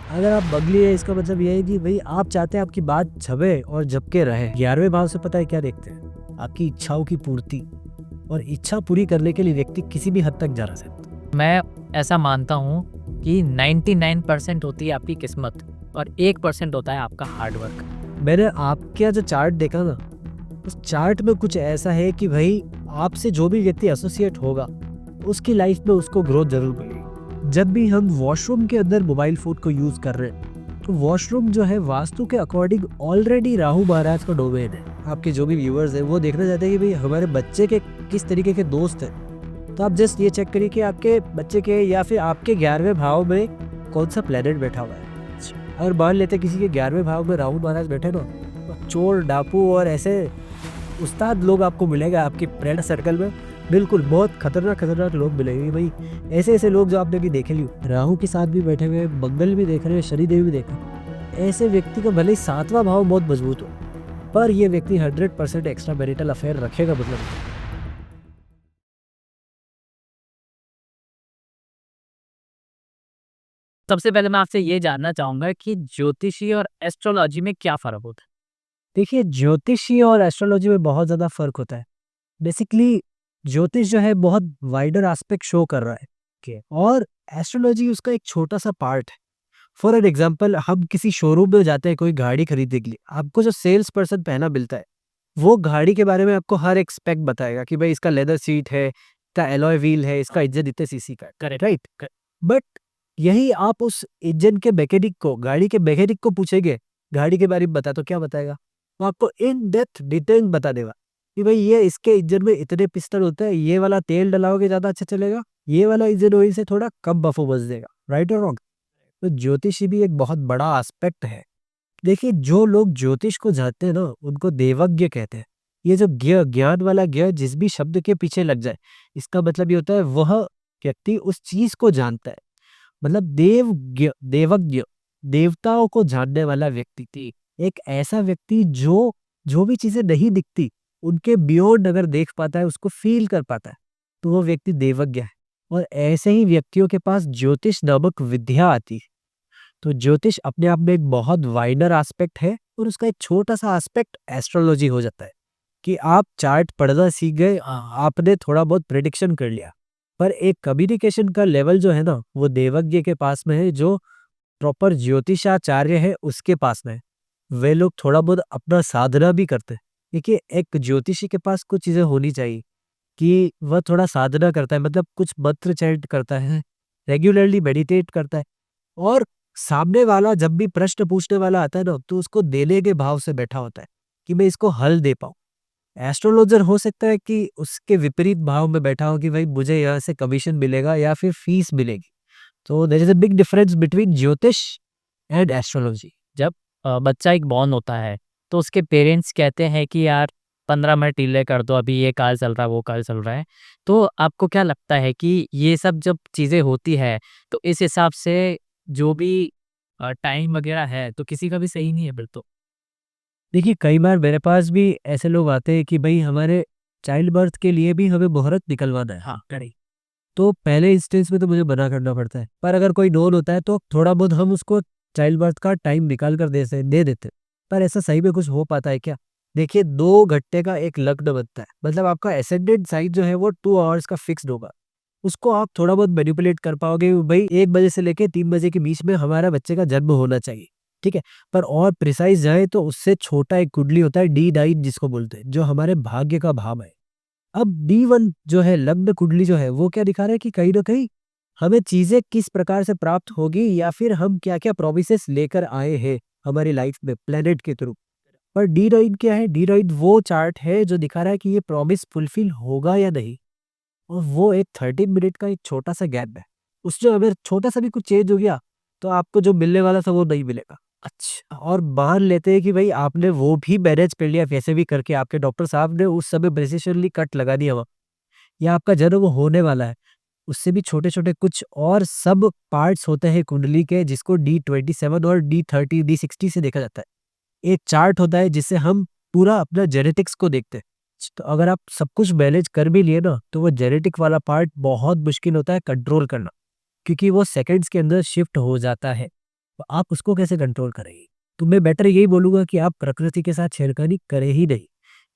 अगर आप बगली है इसका मतलब ये है कि भाई आप चाहते हैं आपकी बात झबे और झपके रहे। 11वें भाव से पता है क्या देखते हैं? आपकी इच्छाओं की पूर्ति। और इच्छा पूरी करने के लिए व्यक्ति किसी भी हद तक जा सकता है। मैं ऐसा मानता हूँ कि 99% होती है आपकी किस्मत और 1% होता है आपका हार्डवर्क। मैंने आपके जो चार्ट देखा ना, उस चार्ट में कुछ ऐसा है कि भाई आपसे जो भी व्यक्ति एसोसिएट होगा उसकी लाइफ में उसको ग्रोथ जरूर मिलेगी। जब भी हम वॉशरूम के अंदर मोबाइल फोन को यूज कर रहे हैं तो वॉशरूम जो है वास्तु के अकॉर्डिंग ऑलरेडी राहु महाराज का डोमेन है। आपके जो भी व्यूअर्स हैं वो देखना चाहते हैं कि भाई हमारे बच्चे के किस तरीके के दोस्त हैं, तो आप जस्ट ये चेक करिए कि आपके बच्चे के या फिर आपके 11वें भाव में कौन सा प्लेनेट बैठा हुआ है। अगर मान लेते किसी के 11वें भाव में राहु महाराज बैठे ना, तो चोर डाकू और ऐसे उस्ताद लोग आपको मिलेगा आपके फ्रेंड सर्कल में। बिल्कुल बहुत खतरनाक लोग मिलेंगे भाई। ऐसे ऐसे लोग जो आपने भी देखे लियो, राहु के साथ भी बैठे हुए, मंगल भी देख रहे हैं, शनि देव भी देख रहे हैं। ऐसे व्यक्ति का भले ही 7वां भाव बहुत मजबूत हो, पर ये व्यक्ति 100% एक्स्ट्रा मैरिटल अफेयर रखेगा। मतलब सबसे पहले मैं आपसे ये जानना चाहूंगा कि ज्योतिषी और एस्ट्रोलॉजी में क्या फर्क होता है? देखिए, ज्योतिषी और एस्ट्रोलॉजी में बहुत ज्यादा फर्क होता है। बेसिकली ज्योतिष जो है बहुत वाइडर एस्पेक्ट शो कर रहा है और एस्ट्रोलॉजी उसका एक छोटा सा पार्ट है। फॉर एन एग्जाम्पल, हम किसी शोरूम में जाते हैं कोई गाड़ी खरीदने के लिए, आपको जो सेल्स पर्सन पहना मिलता है वो गाड़ी के बारे में आपको हर एक स्पेक बताएगा कि भाई इसका लेदर सीट है, इसका एलॉय व्हील है, इसका इंजन इतने सीसी का है। करेक्ट। राइट। बट यही आप उस इंजन के मैकेनिक को, गाड़ी के मैकेनिक को पूछेंगे गाड़ी के बारे में बता, तो क्या बताएगा? वो आपको इन डेप्थ डिटेल बता देगा कि भाई ये इसके इंजन में इतने पिस्टन होते हैं, ये वाला तेल डलाओगे ज्यादा अच्छा चलेगा, ये वाला इंजन ऑयल से थोड़ा कम परफॉर्मेंस देगा। राइट और रॉन्ग? तो ज्योतिषी भी एक बहुत बड़ा एस्पेक्ट है। देखिए, जो लोग ज्योतिष को जानते हैं ना उनको देवज्ञ कहते हैं। ये जो ज्ञान वाला ज्ञ जिस भी शब्द के पीछे लग जाए, इसका मतलब ये होता है वह व्यक्ति उस चीज को जानता है। मतलब देवज्ञ, देवताओं को जानने वाला व्यक्ति थी। एक ऐसा व्यक्ति जो जो भी चीजें नहीं दिखती उनके बियॉन्ड अगर देख पाता है, उसको फील कर पाता है, तो वो व्यक्ति देवज्ञ है। और ऐसे ही व्यक्तियों के पास ज्योतिष नामक विद्या आती है। तो ज्योतिष अपने आप में एक बहुत वाइडर एस्पेक्ट है और उसका एक छोटा सा एस्पेक्ट एस्ट्रोलॉजी हो जाता है कि आप चार्ट पढ़ना सीख गए, आपने थोड़ा बहुत प्रेडिक्शन कर लिया, पर एक कम्युनिकेशन का लेवल जो है ना वो देवज्ञ के पास में है, जो प्रॉपर ज्योतिषाचार्य है उसके पास में है। वे लोग थोड़ा बहुत अपना साधना भी करते हैं। देखिए, एक ज्योतिषी के पास कुछ चीजें होनी चाहिए कि वह थोड़ा साधना करता है, मतलब कुछ मंत्र चैंट करता है, रेगुलरली मेडिटेट करता है। और सामने वाला जब भी प्रश्न पूछने वाला आता है ना तो उसको देने के भाव से बैठा होता है कि मैं इसको हल दे पाऊं। एस्ट्रोलॉजर हो सकता है कि उसके विपरीत भाव में बैठा हो कि भाई मुझे यहाँ से कमीशन मिलेगा या फिर फीस मिलेगी। तो there is a big difference between jyotish and astrology. जब बच्चा एक बॉर्न होता है तो उसके पेरेंट्स कहते हैं कि यार 15 मिनट डिले कर दो, अभी ये काल चल रहा है वो काल चल रहा है। तो आपको क्या लगता है कि ये सब जब चीज़ें होती है तो इस हिसाब से जो भी टाइम वगैरह है तो किसी का भी सही नहीं है फिर तो? देखिए, कई बार मेरे पास भी ऐसे लोग आते हैं कि भाई हमारे चाइल्ड बर्थ के लिए भी हमें मुहूर्त निकलवाना है। हाँ, करेक्ट। तो पहले इंस्टेंस में तो मुझे मना करना पड़ता है, पर अगर कोई नोन होता है तो थोड़ा बहुत हम उसको चाइल्ड बर्थ का टाइम निकाल कर दे देते हैं। पर ऐसा सही में कुछ हो पाता है क्या? देखिए, 2 घंटे का एक लग्न बनता है, मतलब आपका एसेंडेंट साइन जो है वो 2 आवर्स का फिक्स्ड होगा। उसको आप थोड़ा बहुत मैनिपुलेट कर पाओगे, भाई 1 बजे से लेके 3 बजे के बीच में हमारा बच्चे का जन्म होना चाहिए। ठीक है। पर और प्रिसाइज जाए तो उससे छोटा एक कुंडली होता है, D9 जिसको बोलते हैं, जो हमारे भाग्य का भाव है। अब D1 जो है लग्न कुंडली जो है वो क्या दिखा रहा है कि कहीं ना कहीं हमें चीजें किस प्रकार से प्राप्त होगी या फिर हम क्या क्या प्रोमिसेस लेकर आए हैं हमारी लाइफ में प्लेनेट के थ्रू। पर D9 क्या है? D9 वो चार्ट है जो दिखा रहा है कि ये प्रॉमिस फुलफिल होगा या नहीं। और वो एक 13 मिनट का एक छोटा सा गैप है। उसमें अगर छोटा सा भी कुछ चेंज हो गया तो आपको जो मिलने वाला था वो नहीं मिलेगा। अच्छा, और मान लेते हैं कि भाई आपने वो भी मैनेज कर लिया, कैसे भी करके आपके डॉक्टर साहब ने उस समय प्रिसिशनली कट लगा दिया हुआ, या आपका जन्म होने वाला है। उससे भी छोटे-छोटे कुछ और सब पार्ट्स होते हैं कुंडली के, जिसको D27 और D30, D60 से देखा जाता है। एक चार्ट होता है जिससे हम पूरा अपना जेनेटिक्स को देखते हैं। तो अगर आप सब कुछ मैनेज कर भी लिए ना तो वो जेनेटिक वाला पार्ट बहुत मुश्किल होता है कंट्रोल करना, क्योंकि वो सेकंड्स के अंदर शिफ्ट हो जाता है। तो आप उसको कैसे कंट्रोल करेंगे? तो मैं बेटर यही बोलूँगा कि आप प्रकृति के साथ छेड़खानी करें ही नहीं,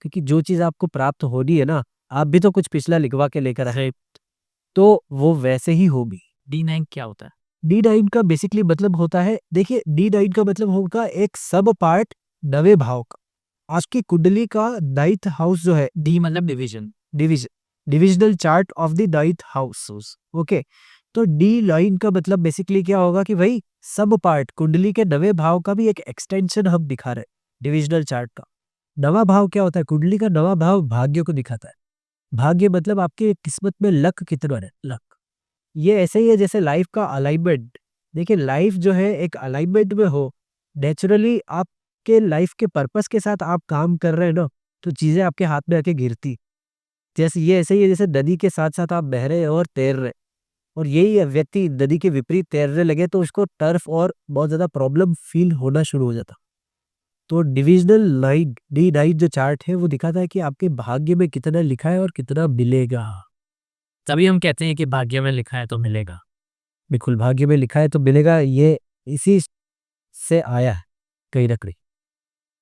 क्योंकि जो चीज़ आपको प्राप्त होनी है ना, आप भी तो कुछ पिछला लिखवा के लेकर आए, सही। तो वो वैसे ही होगी। D9 क्या होता है? D9 का बेसिकली मतलब होता है, देखिए D9 का मतलब होगा एक सब पार्ट 9वें भाव का। आपकी कुंडली का 9th हाउस जो है, D मतलब division. Division divisional chart of the 9th house, okay. तो D9 का मतलब बेसिकली क्या होगा कि भाई सब पार्ट कुंडली के 9वें भाव का भी एक एक्सटेंशन हम दिखा रहे हैं डिविजनल चार्ट का। 9वां भाव क्या होता है? कुंडली का 9वां भाव भाग्य को दिखाता है। भाग्य मतलब आपकी किस्मत में लक कितना है, लक। ये ऐसे ही है जैसे लाइफ का अलाइनमेंट। देखिए लाइफ जो है एक अलाइनमेंट में हो, नेचुरली आपके लाइफ के पर्पस के साथ आप काम कर रहे हैं ना, तो चीजें आपके हाथ में आके गिरती। जैसे ये ऐसे ही है जैसे नदी के साथ साथ आप बह रहे हैं और तैर रहे हैं, और यही व्यक्ति नदी के विपरीत तैरने लगे तो उसको टर्फ और बहुत ज्यादा प्रॉब्लम फील होना शुरू हो जाता। तो डिविजनल लाइन D9 जो चार्ट है वो दिखाता है कि आपके भाग्य में कितना लिखा है और कितना मिलेगा। तभी हम कहते हैं कि भाग्य में लिखा है तो मिलेगा। बिल्कुल, भाग्य में लिखा है तो मिलेगा, ये इसी से आया है कहीं ना कहीं।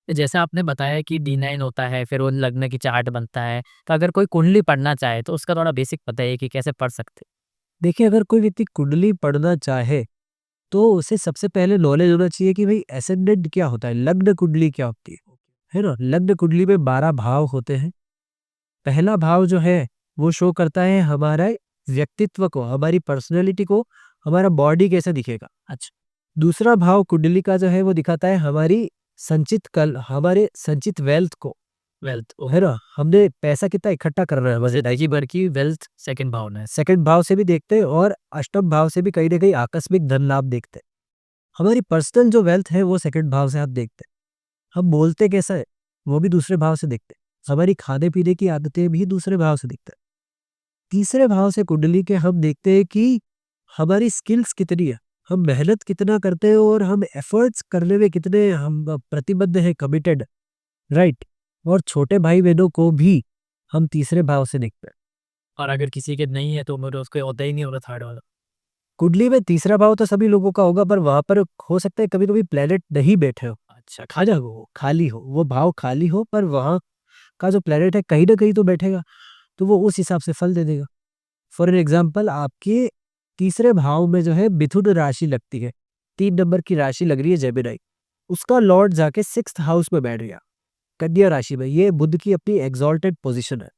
जैसे आपने बताया कि D9 होता है, फिर वो लग्न की चार्ट बनता है, तो अगर कोई कुंडली पढ़ना चाहे तो उसका थोड़ा बेसिक बताइए कि कैसे पढ़ सकते हैं? देखिए अगर कोई व्यक्ति कुंडली पढ़ना चाहे तो उसे सबसे पहले नॉलेज होना चाहिए कि भाई एसेंडेंट क्या होता है, लग्न कुंडली क्या होती है ना। लग्न कुंडली में 12 भाव होते हैं। पहला भाव जो है वो शो करता है हमारा व्यक्तित्व को, हमारी पर्सनैलिटी को, हमारा बॉडी कैसे दिखेगा। अच्छा। दूसरा भाव कुंडली का जो है वो दिखाता है हमारी संचित कल, हमारे संचित वेल्थ को, वेल्थ। है ना, हमने पैसा कितना इकट्ठा करना है बजट। दाई भर की वेल्थ सेकंड भाव में है। सेकंड भाव से भी देखते हैं और अष्टम भाव से भी कहीं ना कहीं आकस्मिक धन लाभ देखते हैं। हमारी पर्सनल जो वेल्थ है वो सेकंड भाव से आप देखते हैं। हम बोलते कैसा है वो भी दूसरे भाव से देखते हैं। हमारी खाने पीने की आदतें भी दूसरे भाव से दिखते हैं। तीसरे भाव से कुंडली के हम देखते हैं कि हमारी स्किल्स कितनी है, हम मेहनत कितना करते हैं और हम एफर्ट्स करने में कितने हम प्रतिबद्ध है, कमिटेड, राइट। और छोटे भाई बहनों को भी हम तीसरे भाव से देखते हैं। और अगर किसी के नहीं है तो मेरे उसको होता ही नहीं होगा थर्ड वाला। कुंडली में तीसरा भाव तो सभी लोगों का होगा, पर वहां पर हो सकता है कभी कभी प्लेनेट नहीं बैठे हो, अच्छा। खाजा हो, खाली हो, वो भाव खाली हो, पर वहां का जो प्लेनेट है कहीं ना कहीं तो बैठेगा, तो वो उस हिसाब से फल दे देगा। फॉर एन एग्जाम्पल आपके तीसरे भाव में जो है मिथुन राशि लगती है, 3 नंबर की राशि लग रही है जेमिनी, उसका लॉर्ड जाके 6th हाउस में बैठ गया, कन्या राशि में। ये बुध की अपनी एग्जॉल्टेड पोजीशन है।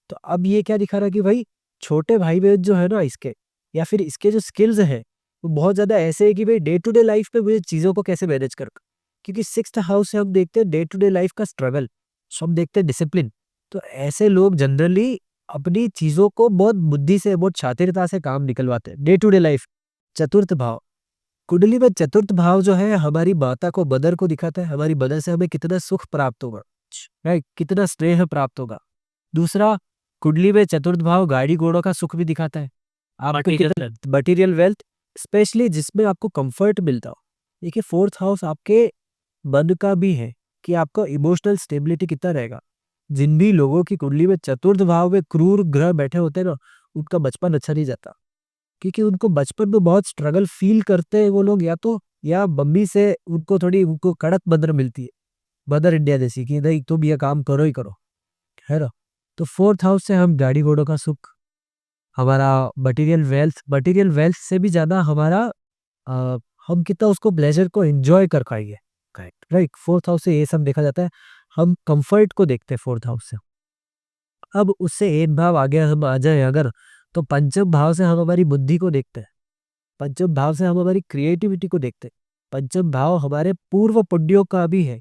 तो अब ये क्या दिखा रहा है कि भाई छोटे भाई बहन जो है ना इसके, या फिर इसके जो स्किल्स है वो बहुत ज्यादा ऐसे है कि भाई डे टू डे लाइफ में मुझे चीजों को कैसे मैनेज कर, क्योंकि 6th हाउस से हम देखते हैं डे टू डे लाइफ का स्ट्रगल, हम देखते हैं डिसिप्लिन। तो ऐसे लोग जनरली अपनी चीजों को बहुत बुद्धि से, बहुत शातिरता से काम निकलवाते हैं डे टू डे लाइफ। चतुर्थ भाव कुंडली में, चतुर्थ भाव जो है हमारी माता को, मदर को दिखाता है, हमारी मदर से हमें कितना सुख प्राप्त होगा, राइट, कितना स्नेह प्राप्त होगा। दूसरा, कुंडली में चतुर्थ भाव गाड़ी घोड़ों का सुख भी दिखाता है, आपको Material कितना मटेरियल वेल्थ, स्पेशली जिसमें आपको कंफर्ट मिलता हो। देखिए फोर्थ हाउस आपके मन का भी है कि आपका इमोशनल स्टेबिलिटी कितना रहेगा। जिन भी लोगों की कुंडली में चतुर्थ भाव में क्रूर ग्रह बैठे होते हैं ना, उनका बचपन अच्छा नहीं जाता, क्योंकि उनको बचपन में बहुत स्ट्रगल फील करते हैं वो लोग, या तो या मम्मी से उनको थोड़ी उनको कड़क मदर मिलती है, मदर इंडिया जैसी, कि नहीं तुम ये काम करो ही करो, है ना। तो फोर्थ हाउस से हम गाड़ी घोड़ों का सुख, हमारा मटेरियल वेल्थ से भी ज्यादा हमारा हम कितना उसको प्लेजर को एंजॉय कर पाएंगे, करेक्ट, राइट। फोर्थ हाउस से ये सब देखा जाता है। हम कंफर्ट को देखते हैं फोर्थ हाउस से। अब उससे एक भाव आगे हम आ जाए अगर, तो पंचम भाव से हम हमारी बुद्धि को देखते हैं। पंचम भाव से हम हमारी क्रिएटिविटी को देखते हैं। पंचम भाव हमारे पूर्व पुण्यों का भी है,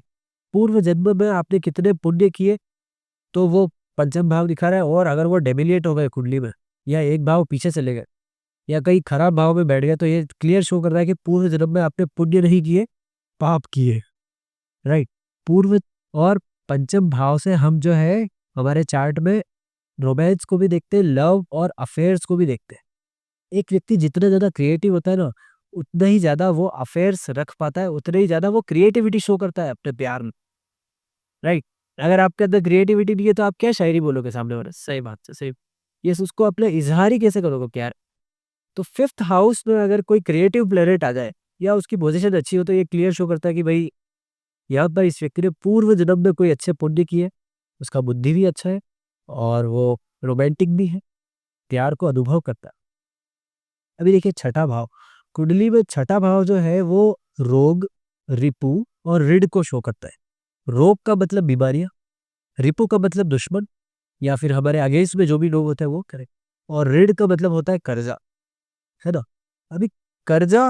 पूर्व जन्म में आपने कितने पुण्य किए, तो वो पंचम भाव दिखा रहा है। और अगर वो डेबिलिएट हो गए कुंडली में, या एक भाव पीछे चले गए, या कहीं खराब भाव में बैठ गए, तो ये क्लियर शो कर रहा है कि पूर्व जन्म में आपने पुण्य नहीं किए, पाप किए, राइट। पूर्व और पंचम भाव से हम जो है हमारे चार्ट में रोमांस को भी देखते हैं, लव और अफेयर्स को भी देखते हैं। एक व्यक्ति जितना ज्यादा क्रिएटिव होता है ना, उतना ही ज्यादा वो अफेयर्स रख पाता है, उतना ही ज्यादा वो क्रिएटिविटी शो करता है अपने प्यार में, राइट। अगर आपके अंदर क्रिएटिविटी नहीं है तो आप क्या शायरी बोलोगे सामने वाले से? सही बात है, सही। ये उसको अपने इजहार ही कैसे करोगे प्यार। तो फिफ्थ हाउस में अगर कोई क्रिएटिव प्लेनेट आ जाए, या उसकी पोजीशन अच्छी हो तो ये क्लियर शो करता है कि भाई यहाँ पर इस व्यक्ति ने पूर्व जन्म में कोई अच्छे पुण्य किए, उसका बुद्धि भी अच्छा है और वो रोमांटिक भी है, प्यार को अनुभव करता है। अभी देखिए छठा भाव, कुंडली में छठा भाव जो है वो रोग, रिपु और ऋण को शो करता है। रोग का मतलब बीमारियां, रिपु का मतलब दुश्मन या फिर हमारे अगेंस्ट में जो भी लोग होते हैं वो करे, और ऋण का मतलब होता है कर्जा, है ना। अभी कर्जा,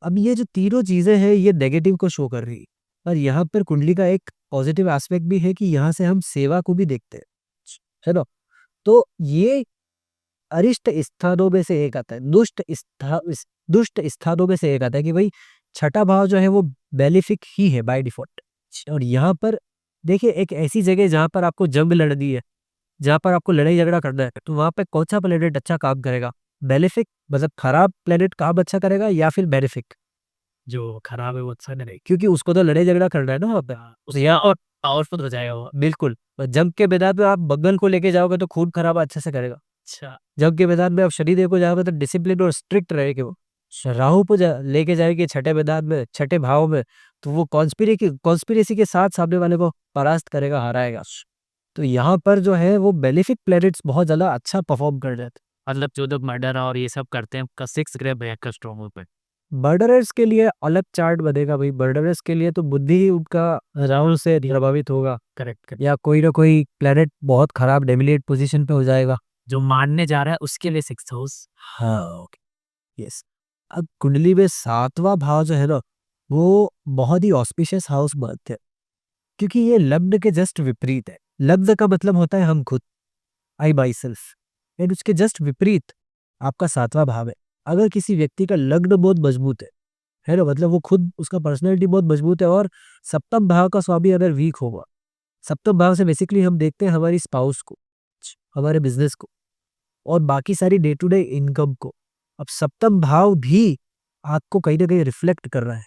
अब ये जो तीनों चीजें हैं ये नेगेटिव को शो कर रही है, पर यहाँ पर कुंडली का एक पॉजिटिव एस्पेक्ट भी है कि यहाँ से हम सेवा को भी देखते हैं, है ना। तो ये अरिष्ट स्थानों में से एक आता है, दुष्ट स्थानों में से एक आता है कि भाई छठा भाव जो है वो बेनिफिक ही है बाय डिफॉल्ट। और यहाँ पर देखिए एक ऐसी जगह जहाँ पर आपको जंग लड़नी है, जहाँ पर आपको लड़ाई झगड़ा करना है, तो वहाँ पे कौन सा प्लेनेट अच्छा काम करेगा? बेनिफिक मतलब खराब प्लेनेट काम अच्छा करेगा या फिर बेनिफिक? जो खराब है वो अच्छा नहीं, क्योंकि उसको तो लड़ाई झगड़ा करना है ना वहाँ पे। उसे यहाँ और पावरफुल हो जाएगा वो। बिल्कुल, पर जंग के मैदान में आप बंगाल को लेके जाओगे तो खून खराबा अच्छे से करेगा। अच्छा, जंग के मैदान में आप शनिदेव को जाओगे तो डिसिप्लिन और स्ट्रिक्ट रहेंगे वो। राहु को लेके जाएंगे छठे मैदान में, छठे भाव में, तो वो कॉन्स्पिरेसी के साथ सामने वाले को परास्त करेगा, हराएगा। तो यहाँ पर जो है वो बेनिफिक प्लैनेट्स बहुत ज्यादा अच्छा परफॉर्म कर रहे थे। मतलब जो लोग मर्डर और ये सब करते हैं उनका 6 ग्रह भयंकर स्ट्रॉन्ग होता है। मर्डरर्स के लिए अलग चार्ट बनेगा भाई, मर्डरर्स के लिए तो बुद्धि ही उनका राहु से प्रभावित होगा, करेक्ट, करेक्ट। या कोई ना कोई प्लेनेट बहुत खराब डेमिनेट पोजीशन पे हो जाएगा। जो मारने जा रहा है उसके लिए 6 हाउस। हाँ, ओके, यस। अब कुंडली में सातवां भाव जो है ना वो बहुत ही ऑस्पिशियस हाउस मानते हैं, क्योंकि ये लग्न के जस्ट विपरीत है। लग्न का मतलब होता है हम खुद, आई बाई सेल्फ, एंड उसके जस्ट विपरीत आपका सातवां भाव है। अगर किसी व्यक्ति का लग्न बहुत मजबूत है ना, मतलब वो खुद उसका पर्सनैलिटी बहुत मजबूत है, और सप्तम भाव का स्वामी अगर वीक होगा, सप्तम भाव से बेसिकली हम देखते हैं हमारी स्पाउस को, हमारे बिजनेस को, और बाकी सारी डे टू डे इनकम को। अब सप्तम भाव भी आपको कहीं ना कहीं रिफ्लेक्ट कर रहा है।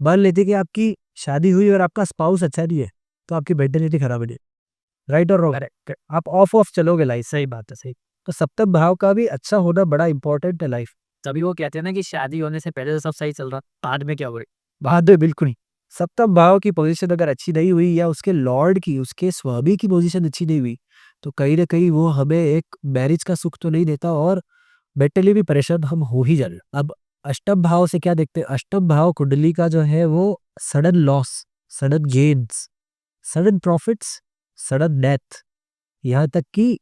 मान लेते कि आपकी शादी हुई और आपका स्पाउस अच्छा नहीं है, तो आपकी मेंटेलिटी खराब है, राइट और रॉन्ग? करेक्ट। आप ऑफ ऑफ चलोगे लाइफ, सही बात है, सही। तो सप्तम भाव का भी अच्छा होना बड़ा इंपॉर्टेंट है लाइफ। तभी वो कहते हैं ना कि शादी होने से पहले तो सब सही चल रहा, बाद में क्या हो रही। बाद में बिल्कुल नहीं। सप्तम भाव की पोजीशन अगर अच्छी नहीं हुई, या उसके लॉर्ड की, उसके स्वामी की पोजीशन अच्छी नहीं हुई, तो कहीं ना कहीं वो हमें एक मैरिज का सुख तो नहीं देता, और मेंटली भी परेशान हम हो ही जाते। अब अष्टम भाव से क्या देखते हैं? अष्टम भाव कुंडली का जो है वो sudden loss, sudden gains, sudden profits, sudden death, यहाँ तक कि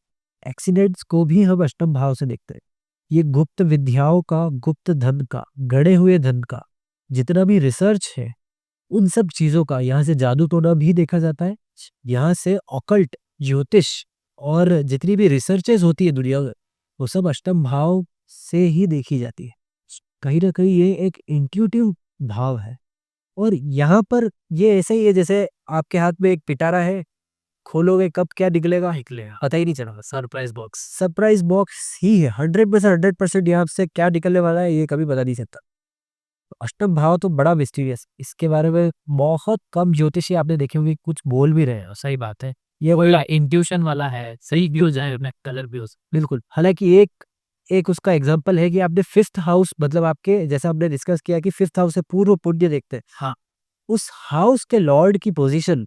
एक्सीडेंट्स को भी हम अष्टम भाव से देखते हैं। ये गुप्त विद्याओं का, गुप्त धन का, गड़े हुए धन का, जितना भी रिसर्च है उन सब चीजों का, यहाँ से जादू टोना भी देखा जाता है। यहाँ से ऑकल्ट, ज्योतिष और जितनी भी रिसर्चेस होती है दुनिया में, वो सब अष्टम भाव से ही देखी जाती है। कहीं ना कहीं ये एक इंट्यूटिव भाव है। और यहाँ पर ये ऐसा ही है जैसे आपके हाथ में एक पिटारा है, खोलोगे कब क्या निकलेगा निकलेगा पता ही नहीं चलेगा। Surprise box. सरप्राइज बॉक्स ही है, 100% यहाँ से क्या निकलने वाला है ये कभी पता नहीं सकता। अष्टम भाव तो बड़ा मिस्टीरियस, इसके बारे में बहुत कम ज्योतिषी आपने देखे होंगे कुछ बोल भी रहे हैं। सही बात है, ये कोई इंट्यूशन वाला है, सही भी हो जाए ना, कलर भी हो सकता। बिल्कुल। हालांकि एक एक उसका एग्जांपल है कि आपने फिफ्थ हाउस, मतलब आपके जैसा हमने डिस्कस किया कि फिफ्थ हाउस से पूर्व पुण्य देखते हैं, हाँ, उस हाउस के लॉर्ड की पोजीशन